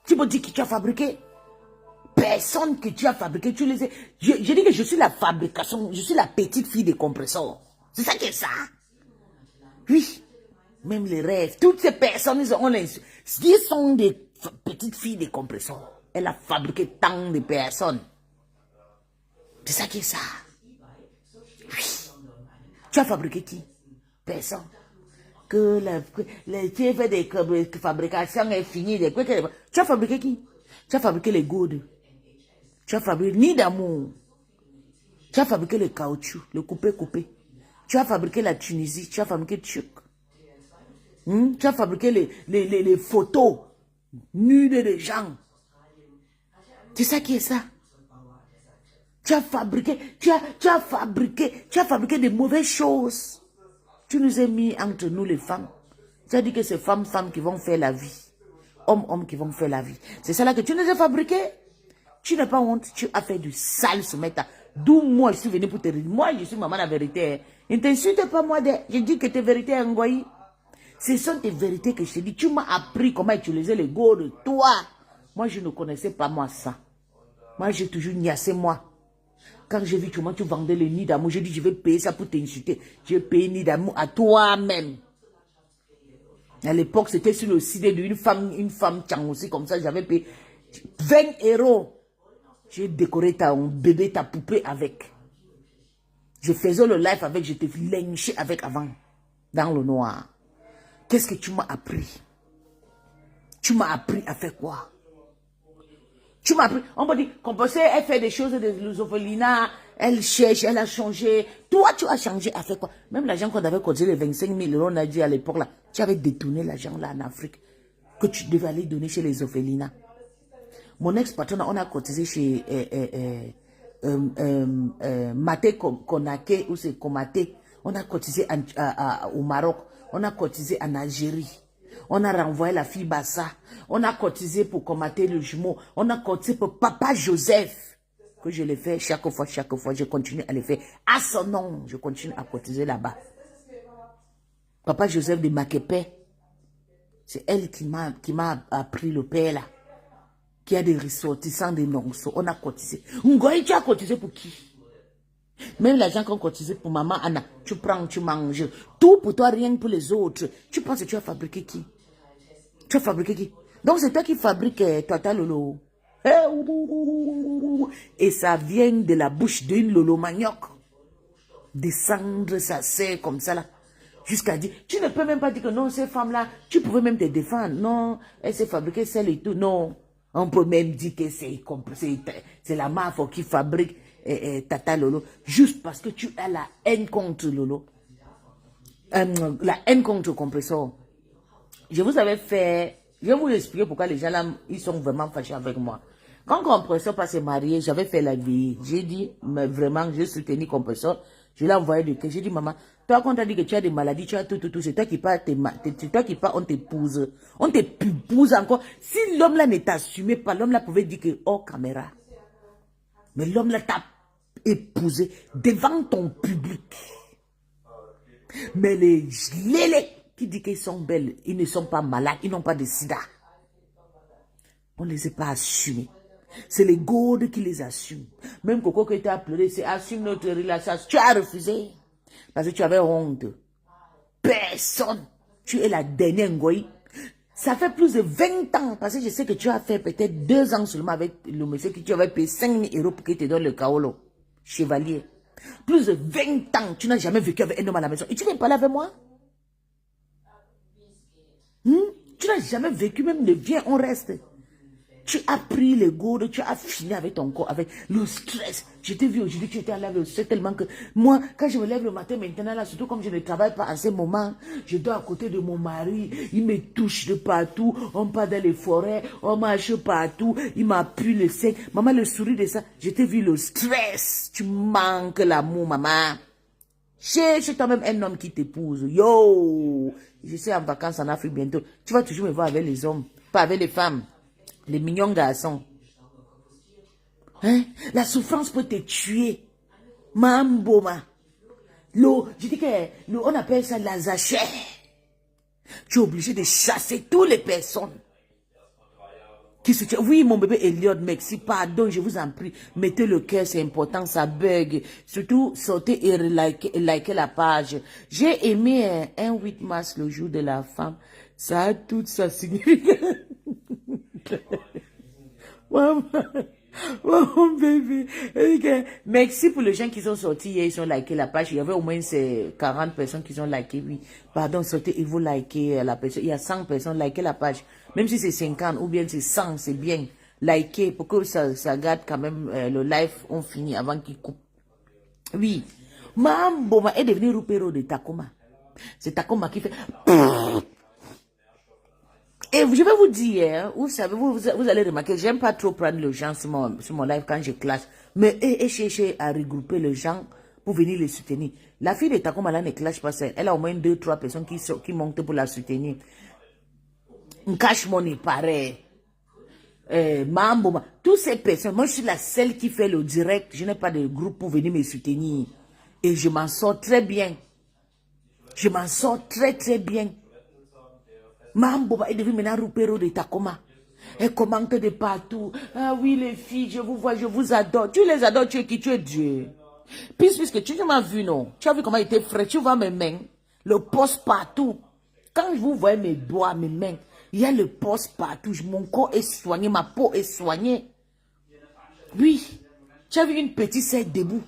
Speaker 1: Tu peux dire que tu as fabriqué? Personne que tu as fabriqué, tu les as... Je dis que je suis la fabrication, je suis la petite fille des compresseurs. C'est ça qui est ça. Oui. Même les rêves, toutes ces personnes, ils sont des petites filles des compresseurs. Elle a fabriqué tant de personnes. C'est ça qui est ça. Oui. Tu as fabriqué qui? Personne. Que tu as fait des fabrications est fini. Tu as fabriqué qui? Tu as fabriqué les goudes. Tu as fabriqué ni d'amour. Tu as fabriqué le caoutchouc, le coupé. Tu as fabriqué la Tunisie. Tu as fabriqué le Tchèque. Tu as fabriqué les photos nudes des gens. C'est ça qui est ça. Tu as fabriqué des mauvaises choses. Tu nous as mis entre nous les femmes. Tu as dit que c'est femmes qui vont faire la vie. Hommes qui vont faire la vie. C'est ça là que tu nous as fabriqué. Tu n'as pas honte. Tu as fait du sale ce matin. D'où moi je suis venu pour te dire. Moi je suis maman la vérité. Ne t'insulte pas moi. Je dis que tes vérités en Ngoï. Ce sont des vérités que je te dis. Tu m'as appris comment utiliser les go de toi. Moi, je ne connaissais pas moi ça. Moi, j'ai toujours niassé moi. Quand j'ai vu comment tu vendais les nids d'amour, j'ai dit, je vais payer ça pour t'insulter. Je vais payer nid d'amour à toi-même. À l'époque, c'était sur le site d'une femme tchang aussi, comme ça, j'avais payé 20 €. J'ai décoré ton bébé, ta poupée avec. Je faisais le live avec, je te lynchais avec avant, dans le noir. Qu'est-ce que tu m'as appris? Tu m'as appris à faire quoi? Tu m'as appris. On peut dire, composer, elle fait des choses de l'orphelinat, elle cherche, elle a changé. Toi, tu as changé à faire quoi? Même l'argent qu'on avait cotisé, les 25 000 €, on a dit à l'époque là, tu avais détourné l'argent là en Afrique, que tu devais aller donner chez les orphelinats. Mon ex-patron, on a cotisé chez Maté Konake, ou c'est Komate. On a cotisé au Maroc. On a cotisé en Algérie. On a renvoyé la fille Bassa. On a cotisé pour commater le jumeau. On a cotisé pour Papa Joseph. Que je l'ai fait chaque fois, je continue à le faire. À son nom, je continue à cotiser là-bas. Papa Joseph de Makepe, c'est elle qui m'a appris le père là. Qui a des ressortissants des nonceaux. On a cotisé. Ngoï, tu as cotisé pour qui? Même l'argent qu'on cotisé pour maman Anna, tu prends, tu manges. Tout pour toi, rien pour les autres. Tu penses que tu as fabriqué qui? Tu as fabriqué qui? Donc c'est toi qui fabriques Tata Lolo. Et ça vient de la bouche d'une Lolo Manioc. Descendre sa sœur comme ça là. Jusqu'à dire, tu ne peux même pas dire que non, ces femmes-là, tu pouvais même te défendre. Non, elle s'est fabriquée celle et tout. Non, on peut même dire que c'est la mafia qui fabrique Tata Lolo. Juste parce que tu as la haine contre Lolo. La haine contre compresseur. Je vous avais fait, je vais vous expliquer pourquoi les gens là, ils sont vraiment fâchés avec moi. Quand compresseur s'est marié, j'avais fait la vie. J'ai dit, mais vraiment, je soutenu compresseur. Je l'ai envoyé de quai. J'ai dit, maman, toi, quand on t'a dit que tu as des maladies, tu as tout, c'est toi qui pars, c'est toi qui pars, on t'épouse. On t'épouse encore. Si l'homme là ne t'assumait pas, l'homme là pouvait dire que, oh, caméra. Mais l'homme là t'a épousé devant ton public. Mais les lélés qui disent qu'ils sont belles, ils ne sont pas malades, ils n'ont pas de sida. On ne les a pas assumés. C'est les gourdes qui les assument. Même Coco qui t'a pleuré, c'est assume notre relation. Tu as refusé. Parce que tu avais honte. Personne. Tu es la dernière Ngoï. Ça fait plus de 20 ans. Parce que je sais que tu as fait peut-être 2 ans seulement avec le monsieur qui tu avais payé 5 000 € pour qu'il te donne le kaolo. Chevalier. Plus de 20 ans. Tu n'as jamais vécu avec un homme à la maison. Et tu n'es pas là avec moi? Tu n'as jamais vécu, même le viens, on reste. Tu as pris les gourdes, tu as fini avec ton corps, avec le stress. Je t'ai vu aujourd'hui, tu étais à laver le stress tellement que moi, quand je me lève le matin maintenant, là, surtout comme je ne travaille pas en ce moment, je dors à côté de mon mari, il me touche de partout, on part dans les forêts, on marche partout, il m'appuie le sein. Maman, le sourire de ça, je t'ai vu le stress. Tu manques l'amour, maman. Cherche toi-même un homme qui t'épouse. Yo! Je suis en vacances en Afrique bientôt. Tu vas toujours me voir avec les hommes, pas avec les femmes. Les mignons garçons. Hein? La souffrance peut te tuer. Mamboma. L'eau, je dis que on appelle ça la zaché. Tu es obligé de chasser toutes les personnes qui se tuent. Oui, mon bébé Elliot, merci, pardon, je vous en prie. Mettez le cœur, c'est important, ça bug. Surtout, sautez et likez la page. J'ai aimé un 8 mars, le jour de la femme. Ça a toute sa signification. Maman, mon bébé. Merci pour les gens qui sont sortis hier, ils ont liké la page. Il y avait au moins 40 personnes qui ont liké. Oui, pardon, sortez et vous likez la personne. Il y a 100 personnes, likez la page. Même si c'est 50 ou bien c'est 100, c'est bien. Likez pour que ça garde quand même le live, on finit avant qu'il coupe. Oui. Mamboma est devenu Rupero de Takoma. C'est Takoma qui fait... Et je vais vous dire, vous savez, vous allez remarquer, j'aime pas trop prendre les gens sur mon live quand je clash. Mais et chercher à regrouper les gens pour venir les soutenir. La fille de Takoma là ne clash pas seule. Elle a au moins 2-3 personnes qui montent pour la soutenir. Cash money, pareil. Mambo, toutes ces personnes, moi je suis la seule qui fait le direct. Je n'ai pas de groupe pour venir me soutenir. Et je m'en sors très bien. Je m'en sors très très bien. Mambo est devenu maintenant Rupero de Takoma. Elle commente de partout. Ah oui, les filles, je vous vois, je vous adore. Tu les adores, tu es qui? Tu es Dieu. Puisque tu m'as vu, non? Tu as vu comment il était frais. Tu vois mes mains. Le poste partout. Quand vous voyez mes doigts, mes mains, il y a le poste partout. Mon corps est soigné, ma peau est soignée. Oui. Tu as vu une petite sœur debout.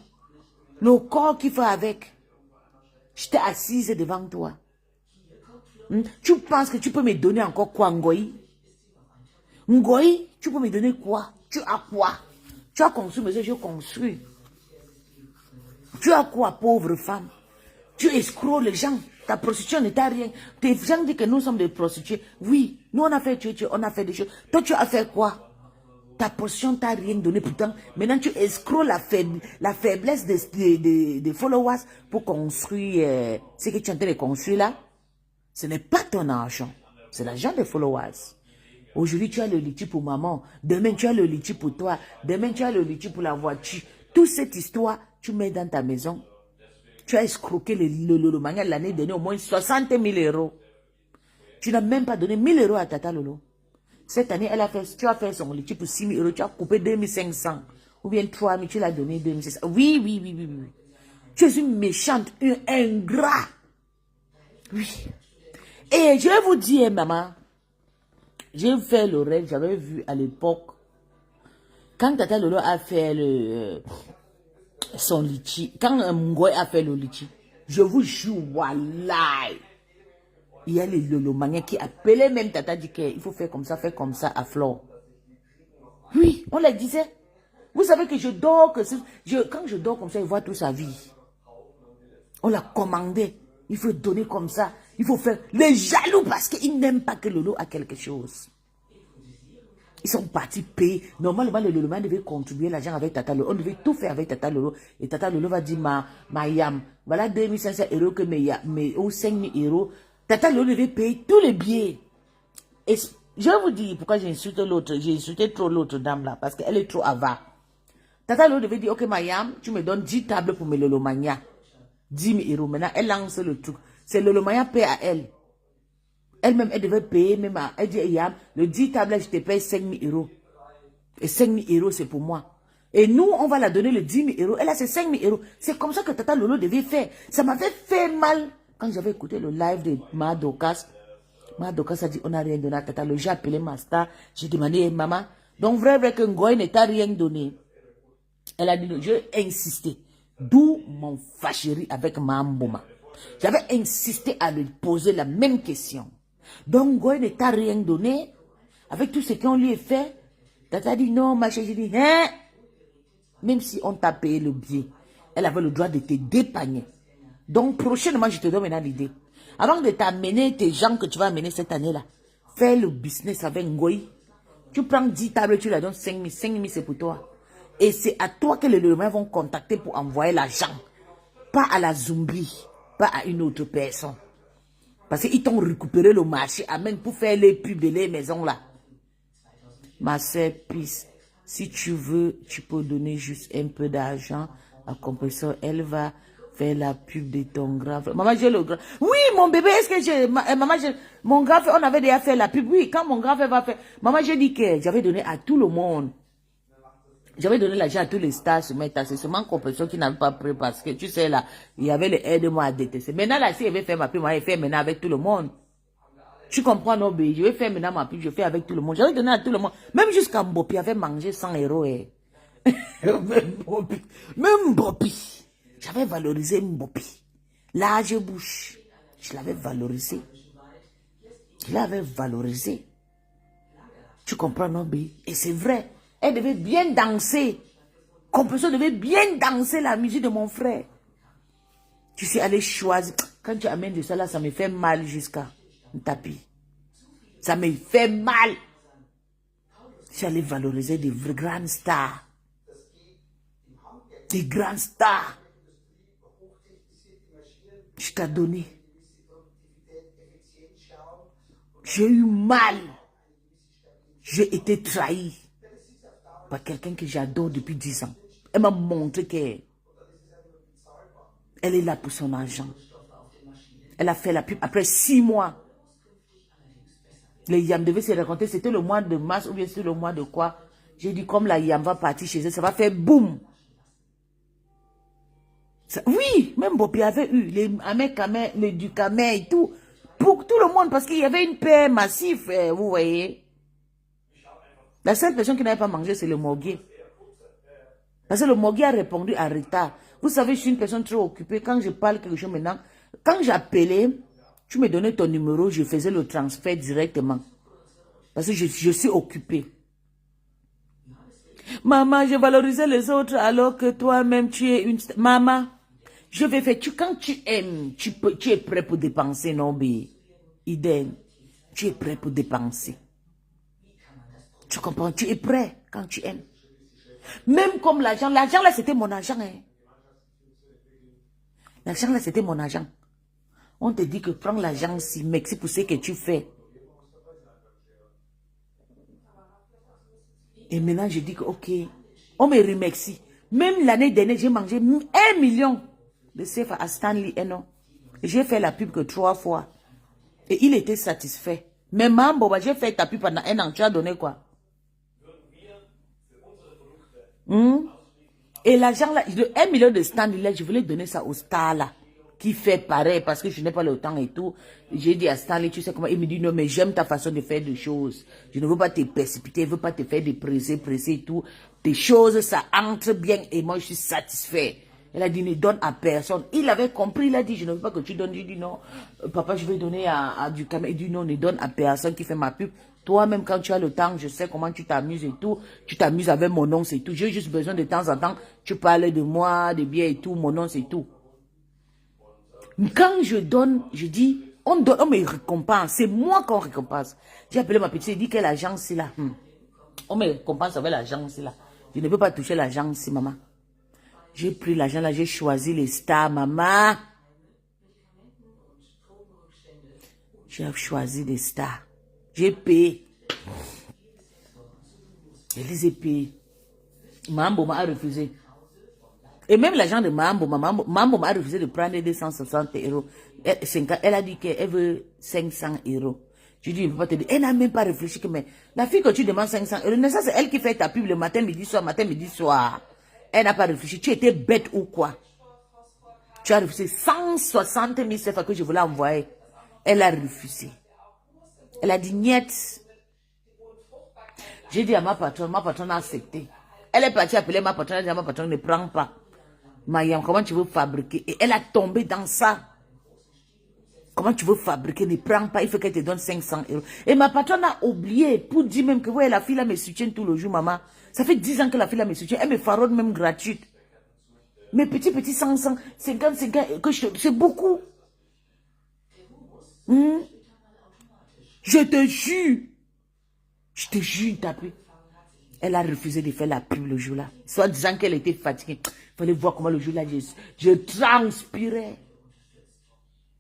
Speaker 1: Le corps qu'il fait avec. J'étais assise devant toi. Tu penses que tu peux me donner encore quoi, Ngoï? Ngoï, tu peux me donner quoi? Tu as quoi? Tu as construit, mais je construis. Tu as quoi, pauvre femme? Tu escrocs les gens. Ta prostitution n'est à rien. Tes gens disent que nous sommes des prostituées. Oui, nous on a fait on a fait des choses. Toi, tu as fait quoi? Ta prostitution t'a rien donné. Pourtant, maintenant tu escrocs la faiblesse des followers pour construire ce que tu es en train de construire là. Ce n'est pas ton argent. C'est l'argent des followers. Aujourd'hui, tu as le litchi pour maman. Demain, tu as le litchi pour toi. Demain, tu as le litchi pour la voiture. Toute cette histoire, tu mets dans ta maison. Tu as escroqué le manga l'année dernière au moins 60 000 euros. Tu n'as même pas donné 1 000 euros à Tata Lolo. Cette année, tu as fait son litchi pour 6 000 euros. Tu as coupé 2 500. Ou bien 3 000, tu l'as donné 2 500. Oui, oui, oui, oui, oui. Tu es une méchante, un ingrat. Oui. Et je vais vous dire, maman, j'ai fait le rêve, j'avais vu à l'époque, quand Tata Lolo a fait son litchi, quand Ngoy a fait le litchi, je vous jure, voilà, il y a les Lolomaniens qui appelaient même Tata dit qu'il faut faire comme ça à Flore. Oui, on le disait. Vous savez que je dors, quand je dors comme ça, il voit toute sa vie. On l'a commandé. Il faut donner comme ça. Il faut faire les jaloux parce qu'ils n'aiment pas que Lolo a quelque chose. Ils sont partis payer. Normalement, le Lolo devait contribuer l'argent avec Tata Lolo. On devait tout faire avec Tata Lolo. Et Tata Lolo va dire, ma yam, voilà 2 500 euros que ou 5 000 euros. Tata Lolo devait payer tous les billets. Et je vais vous dire pourquoi j'ai insulté l'autre. J'ai insulté trop l'autre dame là. Parce qu'elle est trop avare. Tata Lolo devait dire, ok, ma yam, tu me donnes 10 tables pour mes Lolomania. 10 000 euros. Maintenant, elle lance le truc. C'est Lolomania paye à elle. Elle-même, elle devait payer, même à, elle dit, Yam, le 10 tables, je te paye 5 000 euros. Et 5 000 euros, c'est pour moi. Et nous, on va la donner le 10 000 euros. Elle a ses 5 000 euros. C'est comme ça que Tata Lolo devait faire. Ça m'avait fait mal quand j'avais écouté le live de Madokas. Madokas a dit, on n'a rien donné à Tata Lolo. J'ai appelé ma star. J'ai demandé, maman. Donc, vrai que Ngoy ne t'a rien donné. Elle a dit, non, j'ai insisté. D'où mon fâcherie avec Mamboma. J'avais insisté à lui poser la même question. Donc, Ngoy ne t'a rien donné. Avec tout ce qu'on lui a fait. Tata dit non, ma chérie. J'ai dit, hein? Même si on t'a payé le billet, elle avait le droit de te dépanner. Donc, prochainement, je te donne maintenant l'idée. Avant de t'amener tes gens que tu vas amener cette année-là, fais le business avec Ngoy. Tu prends 10 tables, tu la donnes 5 000. 5 000, c'est pour toi. Et c'est à toi que les lendemains vont contacter pour envoyer l'argent. Pas à la zombie, pas à une autre personne. Parce qu'ils t'ont récupéré le marché, amen, pour faire les pubs de les maisons là. Ma soeur, Peace, si tu veux, tu peux donner juste un peu d'argent à Compresseur. Elle va faire la pub de ton grand frère. Maman, j'ai le grand. Oui, mon bébé, est-ce que j'ai. Maman, mon grand frère, on avait déjà fait la pub. Oui, quand mon grand frère va faire. Maman, j'ai dit que j'avais donné à tout le monde. J'avais donné l'argent à tous les stars sur Meta. C'est seulement Compresseur qui n'avait pas pris parce que, tu sais, là, il y avait les aides de moi à détester. Maintenant, là, si elle veut faire ma pub, moi, elle fait maintenant avec tout le monde. Tu comprends, non, bé? Je vais faire maintenant ma pub, je fais avec tout le monde. J'avais donné à tout le monde. Même jusqu'à Mbopi avait mangé 100 euros. Même Mbopi. J'avais valorisé Mbopi. Large bouche. Je l'avais valorisé. Je l'avais valorisé. Tu comprends, non, bé? Et c'est vrai. Elle devait bien danser. Compresseur devait bien danser la musique de mon frère. Tu sais, aller choisir. Quand tu amènes de ça là, ça me fait mal jusqu'à un tapis. Ça me fait mal. J'allais valoriser des vraies grandes stars. Des grandes stars. Je t'ai donné. J'ai eu mal. J'ai été trahi par quelqu'un que j'adore depuis 10 ans. Elle m'a montré qu'elle est là pour son argent. Elle a fait la pub après 6 mois. Les Yam devaient se raconter, c'était le mois de mars ou bien c'était le mois de quoi. J'ai dit, comme la Yam va partir chez elle, ça va faire boum. Oui, même Bopi avait eu les Amèques, les Ducamais et tout. Pour tout le monde, parce qu'il y avait une paix massive, vous voyez. La seule personne qui n'avait pas mangé, c'est le Morguier. Parce que le Morguier a répondu en retard. Vous savez, je suis une personne très occupée. Quand je parle quelque chose maintenant, quand j'appelais, tu me donnais ton numéro, je faisais le transfert directement. Parce que je suis occupée. Maman, je valorisais les autres alors que toi-même, tu es une... Maman, je vais faire... Quand tu aimes, tu es prêt pour dépenser, non, bé? Idem. Tu es prêt pour dépenser. Tu comprends? Tu es prêt quand tu aimes. Même comme l'argent. L'argent là, c'était mon argent. Hein. L'argent là, c'était mon argent. On te dit que prends l'argent si, merci pour ce que tu fais. Et maintenant, je dis que, ok, on me remercie. Même l'année dernière, j'ai mangé 1 million de CFA à Stanley Eno. J'ai fait la pub que 3 fois. Et il était satisfait. Mais Mambo, j'ai fait ta pub pendant 1 an. Tu as donné quoi? Et l'argent là, 1 million de Stanley là, je voulais donner ça au star là. Qui fait pareil parce que je n'ai pas le temps et tout. J'ai dit à Stanley, tu sais comment? Il me dit non, mais j'aime ta façon de faire des choses. Je ne veux pas te précipiter, je ne veux pas te faire des pressés et tout. Tes choses, ça entre bien et moi je suis satisfait. Elle a dit ne donne à personne. Il avait compris, il a dit je ne veux pas que tu donnes. J'ai dit non, papa, je vais donner à du caméra. Il dit non, ne donne à personne qui fait ma pub. Toi-même, quand tu as le temps, je sais comment tu t'amuses et tout. Tu t'amuses avec mon nom, c'est tout. J'ai juste besoin de temps en temps. Tu parles de moi, de bien et tout. Mon nom, c'est tout. Quand je donne, je dis, on me récompense. C'est moi qu'on récompense. J'ai appelé ma petite, j'ai dit quelle agence c'est là. On me récompense avec l'agence là. Je ne peux pas toucher l'agence, maman. J'ai pris l'argent là, j'ai choisi les stars, maman. J'ai choisi les stars. J'ai payé. Je les ai payés. Mambo m'a refusé. Et même l'agent de Mambo m'a refusé de prendre 260 €. Elle a dit qu'elle veut 500 €. Je dis, il ne peut pas te dire. Elle n'a même pas réfléchi que, mais la fille que tu demandes 500 €, ça c'est elle qui fait ta pub le matin, midi, soir. Elle n'a pas réfléchi. Tu étais bête ou quoi? Tu as refusé 160 000 CFA que je voulais envoyer. Elle a refusé. Elle a dit, niet. J'ai dit à ma patronne a accepté. Elle est partie appeler ma patronne, elle a dit à ma patronne, ne prends pas. Mayam, comment tu veux fabriquer? Et elle a tombé dans ça. Comment tu veux fabriquer? Ne prends pas, il faut qu'elle te donne 500 €. Et ma patronne a oublié pour dire même que ouais, la fille là me soutient tout le jour, maman. Ça fait 10 ans que la fille là me soutient. Elle me faronne même gratuite. Mes petits 100, 50, c'est beaucoup. Je te jure, tapé. Elle a refusé de faire la pub le jour-là. Soit disant qu'elle était fatiguée. Il fallait voir comment le jour-là, je transpirais.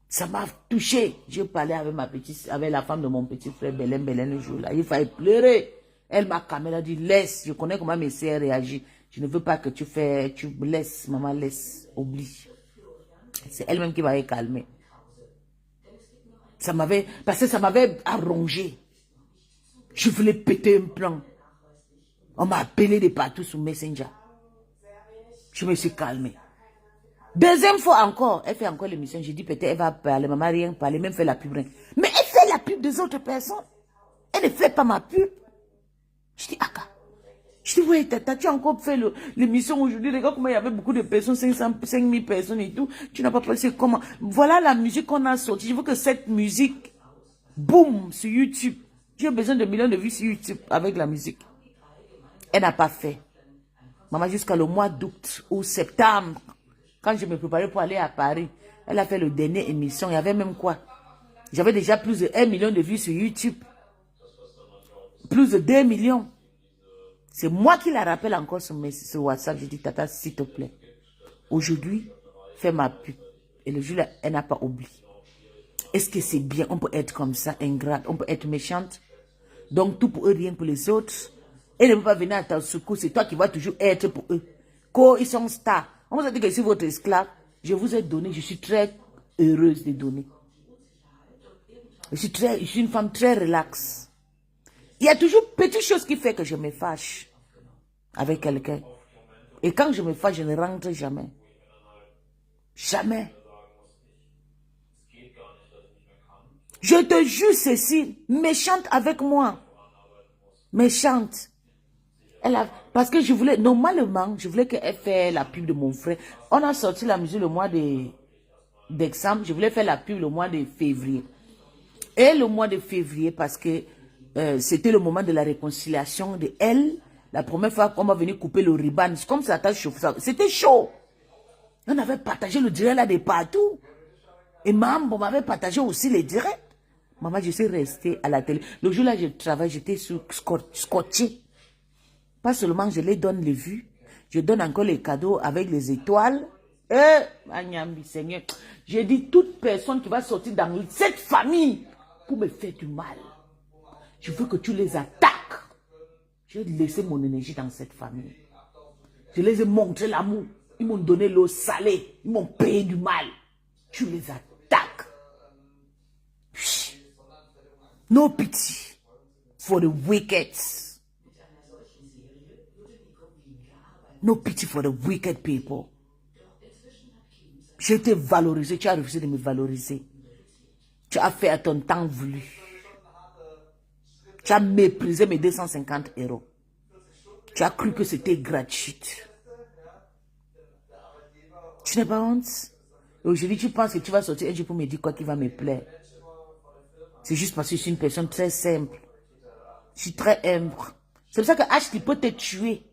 Speaker 1: Ça m'a touché. J'ai parlé avec la femme de mon petit frère Belen le jour-là. Il fallait pleurer. Elle m'a calmé, elle a dit, laisse. Je connais comment mes sœurs réagissent. Je ne veux pas que tu laisses, maman, laisse, oublie. C'est elle-même qui m'avait calmé. Parce que ça m'avait arrangé. Je voulais péter un plan. On m'a appelé de partout sur Messenger. Je me suis calmée. Deuxième fois encore, elle fait encore l'émission. J'ai dit peut-être elle va parler, maman rien parler, même faire la pub. Mais elle fait la pub des autres personnes. Elle ne fait pas ma pub. Je dis, Aka. Je dis, oui, tata, tu as encore fait l'émission aujourd'hui. Regarde comment il y avait beaucoup de personnes, 5000 personnes et tout. Tu n'as pas pensé comment. Voilà la musique qu'on a sortie. Je veux que cette musique, boum, sur YouTube. J'ai besoin de millions de vues sur YouTube avec la musique. Elle n'a pas fait. Maman, jusqu'à le mois d'août ou septembre, quand je me préparais pour aller à Paris, elle a fait le dernier émission. Il y avait même quoi? J'avais déjà plus de 1 million de vues sur YouTube. Plus de 2 millions. C'est moi qui la rappelle encore sur WhatsApp. J'ai dit, tata, s'il te plaît, aujourd'hui, fais ma pub. Et le jour-là, elle n'a pas oublié. Est-ce que c'est bien? On peut être comme ça, ingrate. On peut être méchante. Donc, tout pour eux, rien pour les autres. Elle ne peut pas venir à ton secours. C'est toi qui vas toujours être pour eux. Quand ils sont stars. On vous a dit que si votre esclave, je vous ai donné. Je suis très heureuse de donner. Je suis une femme très relaxe. Il y a toujours petite chose qui fait que je me fâche avec quelqu'un. Et quand je me fâche, je ne rentre jamais. Jamais. Je te jure, Cécile, méchante avec moi. Méchante. Parce que je voulais, normalement, je voulais qu'elle fasse la pub de mon frère. On a sorti la musique le mois d'exemple. Je voulais faire la pub le mois de février. Et le mois de février, parce que c'était le moment de la réconciliation de elle. La première fois qu'on m'a venu couper le ruban, comme ça t'a chauffé. C'était chaud. On avait partagé le direct là de partout. Et maman m'avait partagé aussi les directs. Maman, je suis restée à la télé. Le jour-là, je travaille, j'étais scotché. Pas seulement je les donne les vues, je donne encore les cadeaux avec les étoiles. Seigneur, j'ai dit toute personne qui va sortir dans cette famille pour me faire du mal. Je veux que tu les attaques. J'ai laissé mon énergie dans cette famille. Je les ai montré l'amour. Ils m'ont donné l'eau salée. Ils m'ont payé du mal. Tu les attaques. No pity for the wicked. No pity for the wicked people. J'ai été valorisé. Tu as refusé de me valoriser. Tu as fait à ton temps voulu. Tu as méprisé mes 250 €. Tu as cru que c'était gratuit. Tu n'as pas honte? Aujourd'hui, tu penses que tu vas sortir un jour pour me dire quoi qui va me plaire. C'est juste parce que je suis une personne très simple. Je suis très humble. C'est pour ça que Ashley peut te tuer.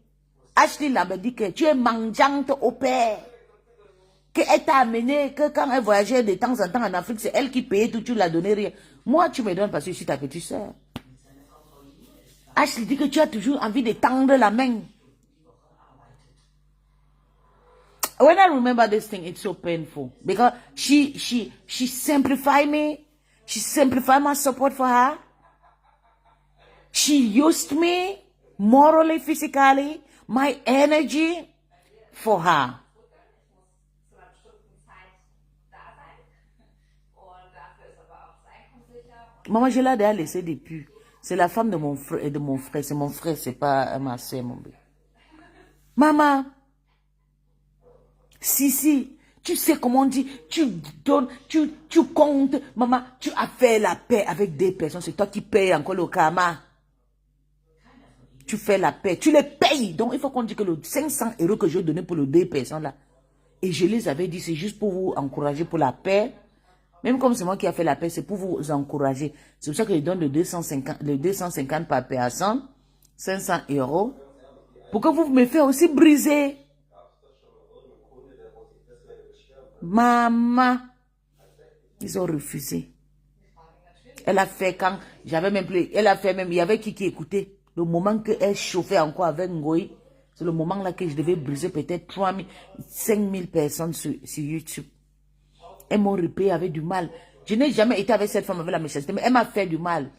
Speaker 1: Ashley là me dit que tu es mendiante au père. Qu'elle t'a amené, que quand elle voyageait de temps en temps en Afrique, c'est elle qui payait tout, tu l'as donné rien. Moi, tu me donnes parce que je suis ta petite soeur. Ashley dit que tu as toujours envie de tendre la main. When I remember this thing, it's so painful. Because she simplified me. She simplified my support for her. She used me morally, physically, my energy for her. Maman, je l'ai déjà laissé depuis. C'est la femme de mon frère et de mon frère. C'est mon frère, c'est pas ma soeur, mon bébé. Maman, si, tu sais comment on dit, tu donnes, tu comptes. Maman, tu as fait la paix avec des personnes. C'est toi qui payes encore le karma. Tu fais la paix, tu les payes. Donc, il faut qu'on dise que les 500 € que je donnais pour les 2 personnes là, et je les avais dit, c'est juste pour vous encourager pour la paix. Même comme c'est moi qui a fait la paix, c'est pour vous encourager. C'est pour ça que je donne le 250 par personne, 500 €, pour que vous me faites aussi briser. Maman, ils ont refusé. Elle a fait quand, j'avais même plus, elle a fait même, il y avait qui écoutait. Le moment qu'elle chauffait encore avec Ngoï, c'est le moment là que je devais briser peut-être 3000, 5000 personnes sur YouTube. Elle m'a repayé avec du mal. Je n'ai jamais été avec cette femme avec la méchanceté, mais elle m'a fait du mal.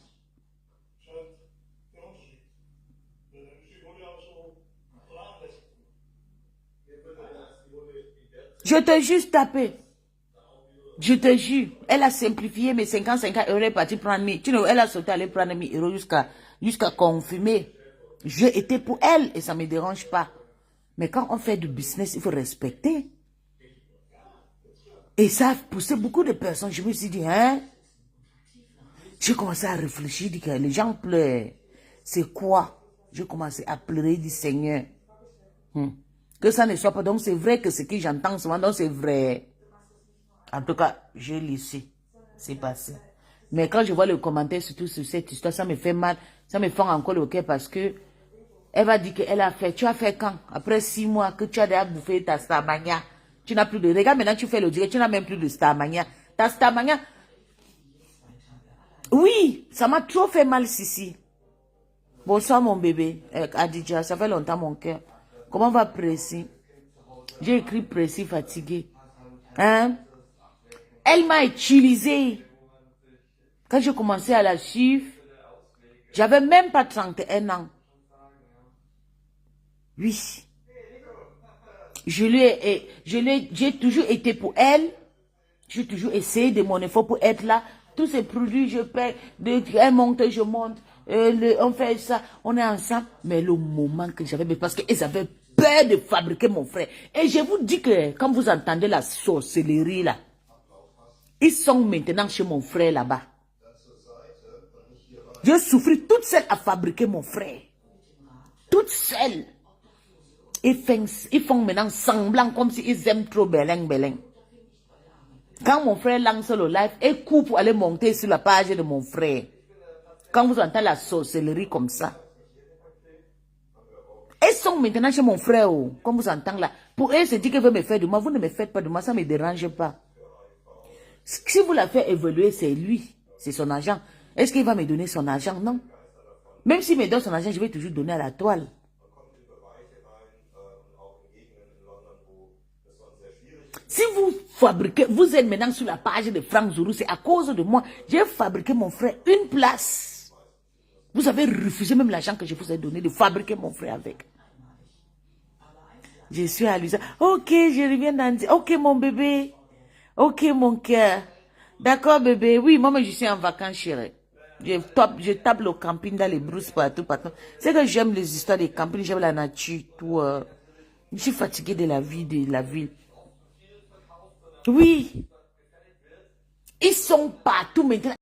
Speaker 1: Je te jure, taper. Je te jure, elle a simplifié mes 55 €, elle est partie prendre 1000. Tu know, elle a sauté aller prendre 1000 € jusqu'à confirmer. J'ai été pour elle et ça ne me dérange pas. Mais quand on fait du business, il faut respecter. Et ça a poussé beaucoup de personnes. Je me suis dit, hein? J'ai commencé à réfléchir, dit que les gens pleurent. C'est quoi? J'ai commencé à pleurer du Seigneur. Que ça ne soit pas. Donc c'est vrai que ce que j'entends souvent, donc c'est vrai. En tout cas, j'ai laissé. C'est passé. Mais quand je vois le commentaire surtout sur cette histoire, ça me fait mal. Ça me fait encore le cœur parce que elle va dire qu'elle a fait. Tu as fait quand? Après 6 mois que tu as déjà bouffé ta Starmania. Tu n'as plus de... Regarde, maintenant tu fais le direct. Tu n'as même plus de Starmania. Ta Starmania... Oui, ça m'a trop fait mal, Sissi. Bonsoir, mon bébé. Adidja, ça fait longtemps mon cœur. Comment va Précis? J'ai écrit Précis fatigué. Hein? Elle m'a utilisé. Quand j'ai commencé à la suivre, j'avais même pas 31 ans. Oui. J'ai toujours été pour elle. J'ai toujours essayé de mon effort pour être là. Tous ces produits, je paie. Elle monte, je monte. On fait ça. On est ensemble. Mais le moment que j'avais... Parce qu'ils avaient peur de fabriquer mon frère. Et je vous dis que quand vous entendez la sorcellerie là, ils sont maintenant chez mon frère là-bas. J'ai souffert toute seule à fabriquer mon frère. Toute seule. Ils font maintenant semblant comme s'ils aiment trop Beleng. Quand mon frère lance le live, ils coupent pour aller monter sur la page de mon frère. Quand vous entendez la sorcellerie comme ça. Ils sont maintenant chez mon frère, comme vous entendez là. Pour eux, c'est dit qu'ils veulent me faire du mal. Vous ne me faites pas de mal, ça ne me dérange pas. Si vous la faites évoluer, c'est lui. C'est son agent. Est-ce qu'il va me donner son argent? Non. Même s'il me donne son argent, je vais toujours donner à la toile. Si vous fabriquez, vous êtes maintenant sur la page de Franck Zourou, c'est à cause de moi. J'ai fabriqué mon frère une place. Vous avez refusé même l'argent que je vous ai donné de fabriquer mon frère avec. Je suis à l'usage. Ok, je reviens dans... Ok, mon bébé. Ok, mon cœur. D'accord, bébé. Oui, moi, je suis en vacances, chérie. Je tape le camping dans les brousses partout. C'est que j'aime les histoires des campings, j'aime la nature, tout. Je suis fatiguée de la vie, de la ville. Oui. Ils sont partout maintenant.